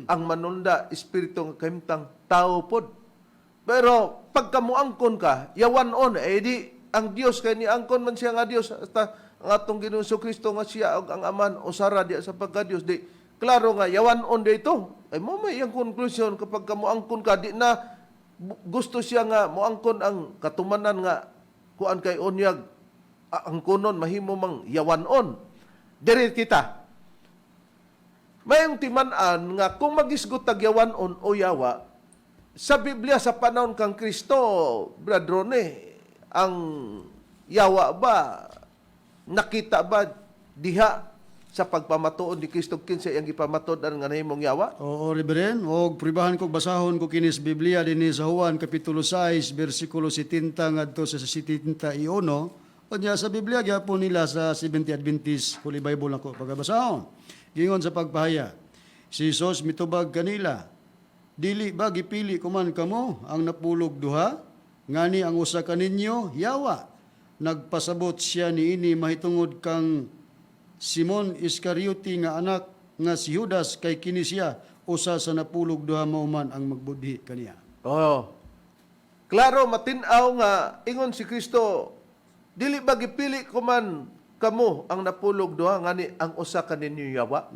Ang manunda, espiritu nga kahimtang tao pod. Pero pagka moangkon ka, yawanon, di ang Dios kay niangkon man siya nga Dios hasta ang atong Ginoong Kristo nga siya ug ang aman usara diya sa pagka-Dios di klaro nga yawanon dito. Ay mo may iyang conclusion kapag ka moangkon ka di na gusto siya nga moangkon ang katumanan nga kuan kay unyag ang kunon mahimo mang yawanon. Diri kita. Mayong timan-an nga kung magisgot tag yawanon o yawa sa Biblia sa panahon kang Kristo, bradrone, ang yawa ba nakita ba diha sa pagpamatuon ni Kristo kinsa iyang gipamatuod nga nahimong yawa? Oo, Reverend. O pribahan ko basahon ko kinis Biblia din sa Juan kapitulo 6 bersikulo 70 ngadto sa 71. O niya sa Biblia gyapon nila sa Seventh Adventist Holy Bible nako pagabasahon. Gingon sa pagpahaya. Si Jesus mitubag kanila. Dili ba gipili ko man kamo ang napulog duha? Ngani ang usa kaninyo yawa. Nagpasabot siya niini mahitungod kang Simon Iscariote nga anak nga si Judas kay kini siya usa sa napulog duha mao man ang magbudhi kaniya. Oh. Klaro matin-aw nga ingon si Kristo, dili ba gipili ko man kamo ang napulog duha ngani ang usa kaninyo yawa?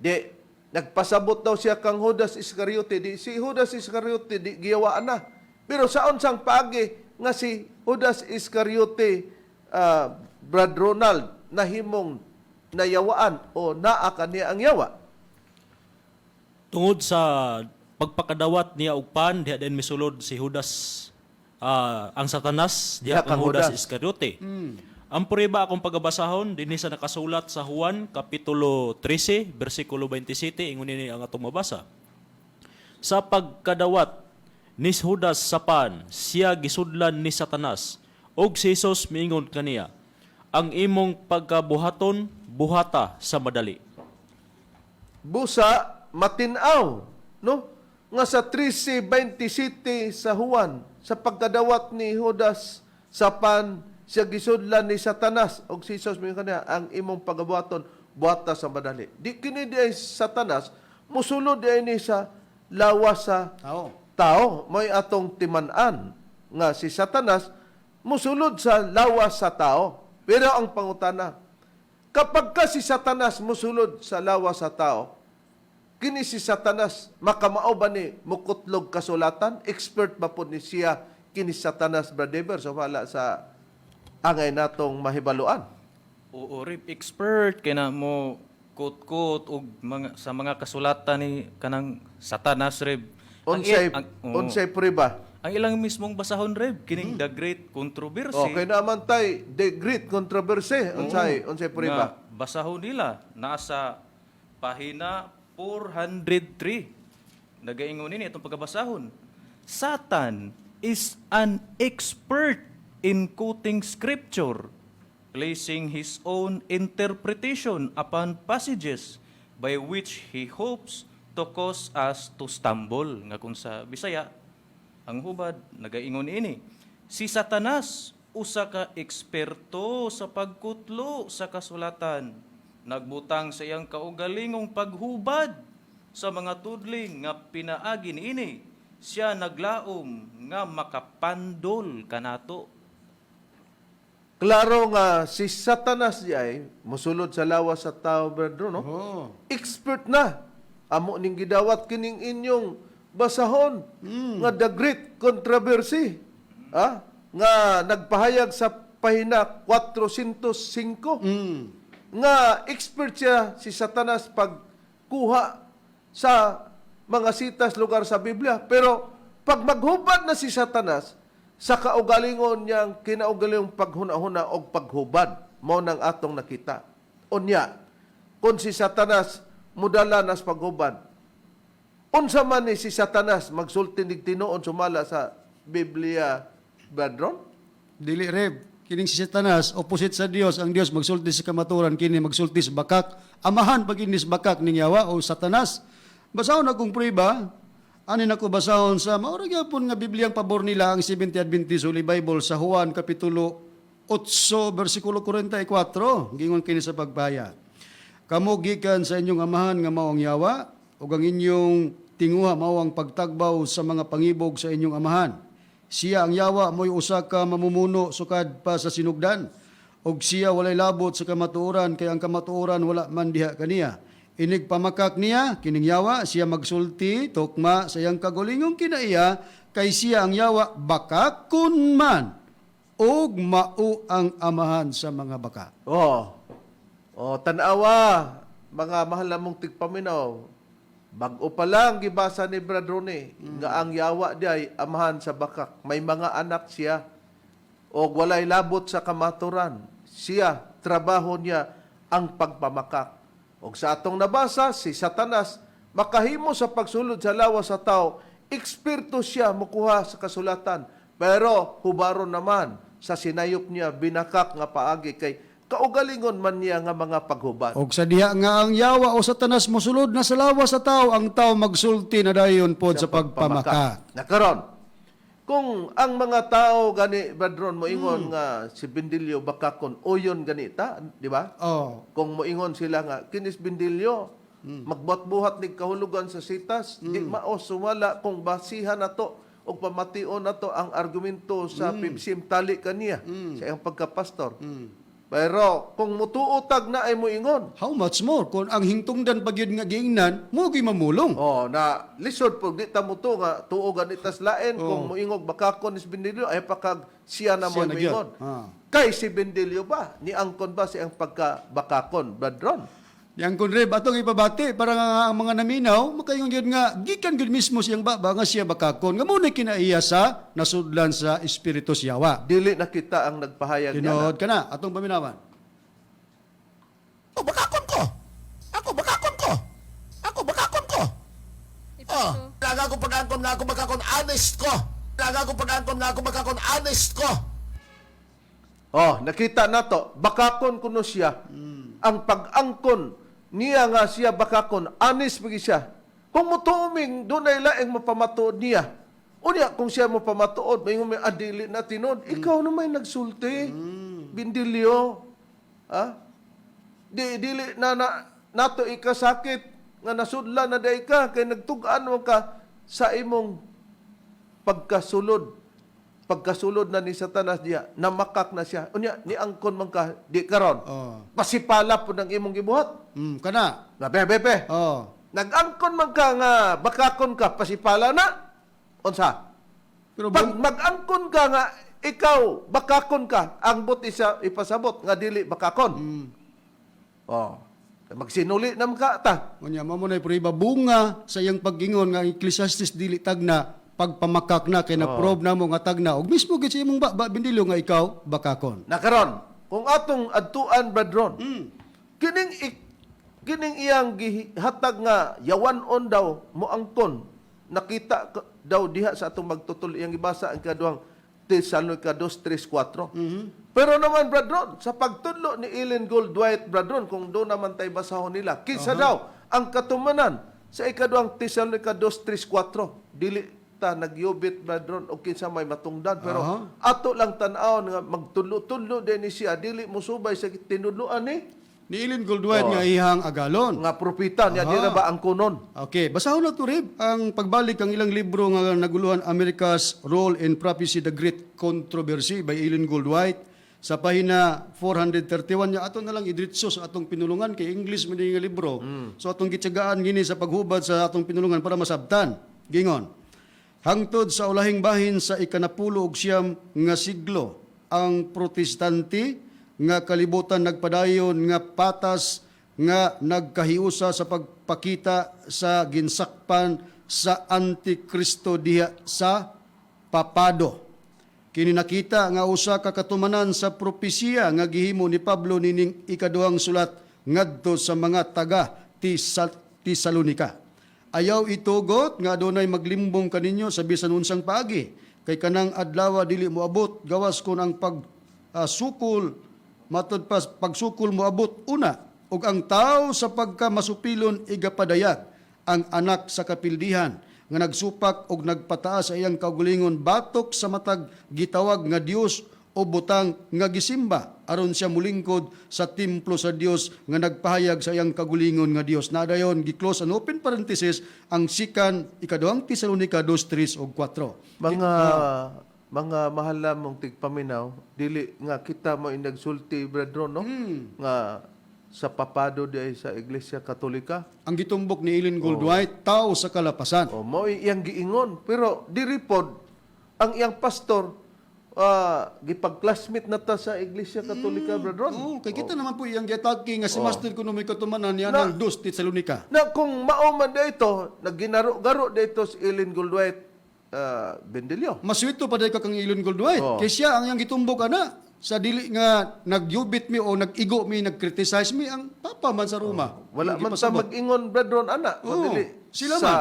Di nagpasabot daw siya kang Judas Iscariote. Di si Judas Iscariote di giyawaan na. Pero saon sang paagi nga si Judas Iscariote, Brad Ronald, nahimong nayawaan o naa kaniya ang yawa? Tungod sa pagpakadawat niya og pan diha din misulod si Judas ang Satanas diha Diha kang kang Judas Judas. Iscariote. Ang puriba akong pagabasahon dinhi sa nakasulat sa Juan kapitulo 13 bersikulo 27 ingon ni ang atong mabasa. Sa pagkadawat ni Judas sa pan, siya gisudlan ni Satanas og si Jesus miingon kaniya, ang imong pagkabuhaton buhata sa madali. Busa matin-aw, no? Nga sa 13:27 sa Juan, sa pagkadawat ni Judas sa pan, siya gisudlan ni Satanas og si Jesus miingon kaniya, ang imong pagabuhaton buhata sa madali. Di kini di ay Satanas, musulod di ay ni sa lawas sa tao. May atong timan-an nga si Satanas musulod sa lawas sa tao. Pero ang pangutana, kapag ka si Satanas musulod sa lawas sa tao, kini si Satanas makamao ba ni mukutlog kasulatan? Expert ba po ni siya kini Satanas, Brother so wala sa angay natong mahibaluan? Oo, Rib, expert kay na mo kot-kot og sa mga kasulatan ni kanang Satanas, Rib. Unsay prueba? Ang ilang mismong basahon, Rib, kining The Great Controversy. Okay naman tay, the great controversy. Unsay prueba? Nga basahon nila nasa pahina 403. Nagaingon ini itong pagkabasahon. Satan is an expert in quoting scripture, placing his own interpretation upon passages by which he hopes to cause us to stumble. Nga kung sa Bisaya, ang hubad, nagaingon ini, si Satanas, usa ka eksperto sa pagkutlo sa kasulatan, nagbutang sa iyang kaugalingong paghubad sa mga tudling nga pinaagi niini, siya naglaom nga makapandol kanato. Klaro nga si Satanas di ay mosulod sa lawas sa tao, brethren, no? Oh. Expert na. Amo ning gidawat kining inyong basahon nga the great controversy. Nga nagpahayag sa pahina 405 nga expert siya si Satanas pagkuha sa mga sitas lugar sa Biblia. Pero pag maghubad na si Satanas, sa kaugalingon niyang kinaugalingong paghuna-huna o paghubad, mo nang atong nakita. Unya, kung si Satanas mudala nas paghubad, unsa man ni si Satanas magsultinig tinuon sumala sa Biblia, brethren? Dili Reb, kining si Satanas opposite sa Dios, ang Dios magsulti sa kamaturan, kini magsulti sa bakak. Amahan pag inis bakak ning yawa o Satanas. Basahon akong prueba, ani nako basahon sa maura gyapon nga Bibliang pabor nila ang Seventh Adventist Holy Bible sa Juan kapitulo 8 bersikulo 44, gingon kini sa pagpaya. Kamo gikan sa inyong amahan nga mao ang yawa, ug ang inyong tinguha mao ang pagtagbaw sa mga pangibog sa inyong amahan. Siya ang yawa mo'y usa ka mamumuno sukad pa sa sinugdan, ug siya walay labot sa kamatuoran, kay ang kamatuoran wala man diha kaniya. Inig pamakak niya, kining yawa, siya magsulti, tukma sa iyang kagulingong kinaiya, kay siya ang yawa, bakakon man, ug mao ang amahan sa mga baka. Tanawa, mga mahal namong tigpaminaw, bago pa lang gibasa ni Bradrone, nga ang yawa di ay amahan sa bakak. May mga anak siya, o walay labot sa kamaturan. Siya, trabaho niya ang pagpamakak. O sa atong nabasa, si Satanas, makahimo sa pagsulod sa lawas sa tao, eksperto siya mukuha sa kasulatan. Pero hubaron naman sa sinayop niya, binakak nga paagi kay kaugalingon man niya nga mga paghubad. Og sa diha nga ang yawa o Satanas mosulod na sa lawas sa tao, ang tao magsulti na dayon pod sa pagpamakak. Nakaron, kung ang mga tao gani, Badron, moingon nga si Bindilyo bakakon, uyon ganita, di ba? Kung moingon sila nga, kinis Bindilyo, magbuhat-buhat ni kahulugan sa sitas, di mao sumala kung basihan na to o pamation na to ang argumento sa PBCM tali kaniya sa iyang pagkapastor. Pero kung mutuotag na ay moingon, How much more kung ang hingtungdan pagyud nga giingnan mo gi mamulong. na lisod pag di ta muto nga tuo ganitas lain kung moingog bakakon is Bindilyo ay pakag siya na mo Siya na gyud. moingon. Kay si Bindilyo ba ni angkon ba siyang pagkabakakon, Badron? Yang kun Reb atong ipabati para nga ang mga naminaw makaingon gyud nga gikan gyud mismo siyang baba nga siya bakakon nga mo na kinaiya sa nasudlan sa espiritu siyawa. Dili na kita ang nagpahayag niya. Tinod ka na atong paminawan. Ako bakakon ko. Ako bakakon ko. Ako bakakon ko. Laga ko pag-angkon nga ako bakakon honest ko. Laga ko pag-angkon nga ako bakakon honest ko. Nakita na to, bakakon kuno siya. Ang pag-angkon niya nga siya bakakon, honest pagi siya. Kung mutuuming, doon ay laing mapamatuod niya. Unya, kung siya mapamatuod, may adili na tinod, ikaw na may nagsulti. Bindilyo. Dili na nato ikasakit, nga nasudla na day ka, kay nagtugaan mo ka sa imong pagkasulod na ni Satanas diya, namakak na siya. Unya, ni angkon man ka, di karon. Pasipala po ng imong gibuhat. Kana. Na bebe. Nag-angkon man ka nga, bakakon ka, pasipala na. Unsa? Pero Pag mag-angkon ka nga, ikaw, bakakon ka, ang but isa ipasabot, nga dili bakakon. Magsinuli naman ka ta. unya mao na prueba bunga sa iyang paggingon nga Ecclesiastes dili tagna pagpamakak na kay na-probe namo nga tagna og mismo gid sa imong Bindilyo nga ikaw bakakon. Nakaron, kung atong adtuan, Badron, kining iyang gihatag nga yawanon daw mo angkon, nakita daw diha sa atong magtutul iyang gibasa ang kaduhang Tesalonica 2:3-4. Pero naman, Bradron, sa pagtudlo ni Ellen Goldwhite, Bradron, kung doon naman tayo basahon nila, kinsa daw ang katumanan sa ikaduhang Tesalonica 2:3-4. Dili ta nagyubit, Bradron, o kinsa may matungdan. Pero ato lang tanaw nga magtudlo-tudlo din ni siya, dili mo subay sa tinudloan Ni Ellen Goldwhite nga ihang agalon. nga propeta niya, di na ba ang kunon? Okay, basahon na to Rib ang pagbalik ang ilang libro nga naguluhan America's Role in Prophecy, The Great Controversy by Ellen Goldwhite. sa pahina 431 niya ato na lang idritso sa atong pinulungan kay English man nga libro. So atong gitsagaan gini sa paghubad sa atong pinulungan para masabtan. Gingon. Hangtod sa ulahing bahin sa ikanapulo og siyam nga siglo, ang protestante nga kalibutan nagpadayon nga patas nga nagkahiusa sa pagpakita sa ginsakpan sa Antikristo diha sa papado. Kini nakita nga usa ka katumanan sa propesiya nga gihimo ni Pablo nining ikaduhang sulat ngadto sa mga taga Tesalonika. Ayaw itugot nga adunay maglimbong kaninyo sa bisan unsang paagi kay kanang adlaw dili moabot gawas kon ang pagsukol matud pas pagsukol moabot una ug ang tao sa pagkamasupilon igapadayag ang anak sa kapildihan nga nagsupak og nagpataas sa iyang kaugalingon batok sa matag gitawag nga Dios o butang nga gisimba aron siya mulingkod sa templo sa Dios nga nagpahayag sa iyang kagulingon nga Dios. Nadayon gi-close an open parenthesis ang sikan ikaduhang Tesalonika 2:3 ug 4. Mga mahal namong tigpaminaw, dili nga kita mo inagsulti, brethren, no? Nga sa papado di ay sa Iglesia Katolika. Ang gitumbok ni Ellen Goldwhite, tao sa kalapasan. Mo iyang giingon. Pero diripod, ang iyang pastor, gipag-classmate na ta sa Iglesia Katolika, brethren. Kay kita naman po iyang gitagi nga si Master kuno may katumanan yan ang 2 Tesalonika. Na kung mauman dito, nagginaro-garo dito si Ellen Goldwhite, Bendelio. Maswito pa ka kang Ellen Goldwhite. Kay siya ang iyang gitumbok ana. Sa dili nga nagyubit mi o nag-igo mi, nag-criticize mi ang papa man sa Roma. Wala man sa mag-ingon, brethren, ana. Sila sa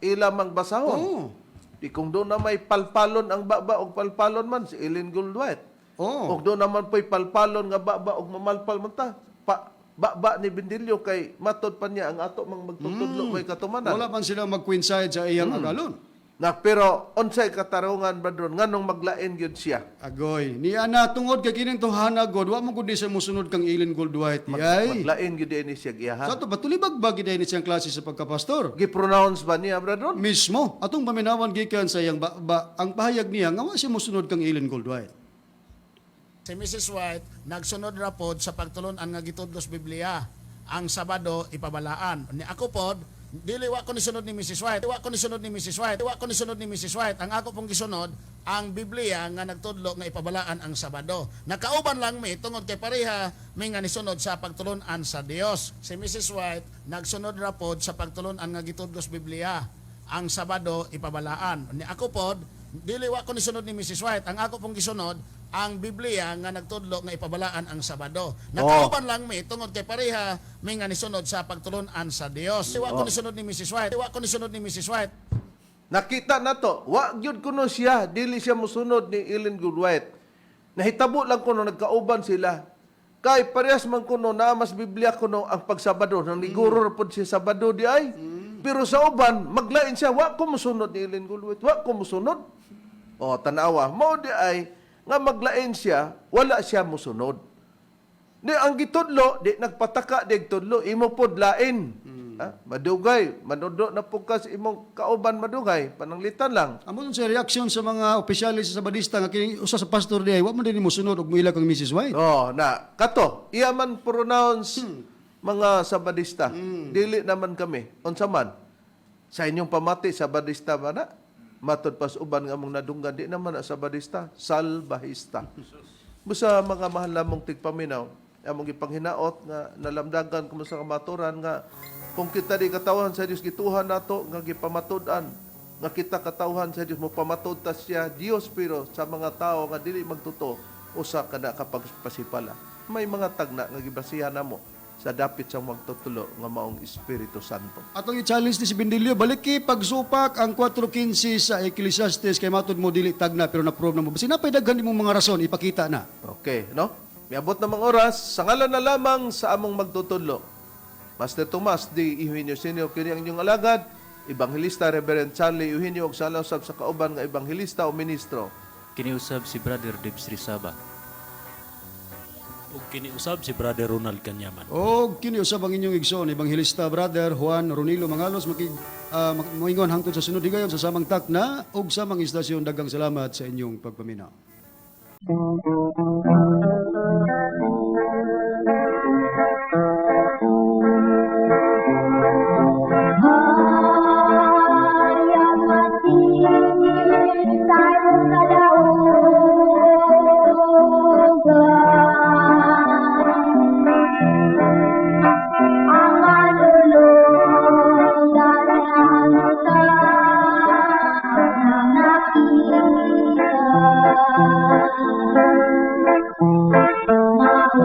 ilamang basahon. Di kung doon na may palpalon ang baba o palpalon man, si Ellen Goldwhite. O doon naman po'y palpalon nga baba o mamalpal man ta. Baba ni Bendelio kay matod pa niya ang ato mang magtutudlo may katumanan. Wala man sila mag-coincide sa iyang agalon. Pero unsay katarungan, brethren, nganong maglain gyud siya. Agoy. Ni ana tungod kay kining tuhana god, wa mo gud di sa musunod kang Ellen Goldwhite. Maglain gyud ni siya giyahan. Sa to batulibag ba gid ni siyang klase sa pagkapastor? Gi-pronounce ba niya, brethren? Mismo atong paminawan gikan sa iyang ang pahayag niya nga wa siya musunod kang Ellen Goldwhite. Si Mrs. White nagsunod ra pod sa pagtulon-an nga gitudlos Biblia. Ang Sabado ipabalaan. Ni ako pod dili wa ko ni sunod ni Mrs. White. Wa ko ni sunod ni Mrs. White. Wa ko ni sunod ni Mrs. White. Ang ako pong gisunod ang Biblia nga nagtudlo nga ipabalaan ang Sabado. Nakauban lang mi tungod kay pareha mi nga nisunod sa pagtulon-an sa Dios. Si Mrs. White nagsunod ra pod sa pagtulon-an nga gitudlos Biblia. Ang Sabado ipabalaan. Ni ako pod dili wa ko ni sunod ni Mrs. White. Ang ako pong gisunod ang Biblia nga nagtudlo nga ipabalaan ang Sabado. Nakauban lang mi tungod kay pareha mi nga nisunod sa pagtulon-an sa Dios. Wa ko ni sunod ni Mrs. White. Wa ko ni sunod ni Mrs. White. Nakita na to. Wa gyud kuno siya, dili siya mosunod ni Ellen Goldwhite. Nahitabo lang kuno nagkauban sila. Kay parehas man kuno na mas Biblia kuno ang pagsabado nang liguro pod siya Sabado di ay. Pero sa uban maglain siya, wa ko mosunod ni Ellen Goldwhite. Wa ko mosunod. Tanawa mo di ay nga maglain siya, wala siya musunod. Di ang gitudlo, di nagpataka di gitudlo, imo pod lain. Madugay, manudlo na po ka sa imong kauban madugay, pananglitan lang. Amo sa reaksyon sa mga opisyalis sa Sabadista nga kini usa sa pastor di ay wa man din musunod og muila kang Mrs. White. Kato, iya man pronounce mga Sabadista. Dili naman kami. Unsa man? Sa inyong pamati, Sabadista ba na? Matod pas uban nga mong nadunggan, di naman na Sabadista, salbahista. Busa mga mahal namong tigpaminaw, among ipanghinaot nga nalamdagan kung sa kamaturan nga kung kita di katawhan sa Dios gituhan nato nga gipamatudan nga kita katawhan sa Dios mo pamatud ta siya Dios pero sa mga tao nga dili magtuto usa kana kapag pasipala. May mga tagna nga gibasihan namo sa dapit sa magtutulo nga maong Espiritu Santo. Atong i-challenge ni si Bendelio, balik kay pagsupak ang 4:15 sa Ecclesiastes kay matod mo dili tagna pero na-prove na mo. Basi napay daghan imong mga rason ipakita na. Okay, no? Miabot na mga oras, sa ngalan na lamang sa among magtutulo. Master Tomas D. Eugenio Sr. kini ang inyong alagad, Evangelista Reverend Charlie Eugenio og salasab sa kauban nga evangelista o ministro. Kiniusab si Brother Debs Rizaba. Ug kiniusab si Brother Ronald Canyaman. Og kiniusab ang inyong igsoon evangelista Brother Juan Ronilo Mangalos moingon hangtod sa sunod higayon sa samang takna ug samang istasyon. Daghang salamat sa inyong pagpaminaw. Iha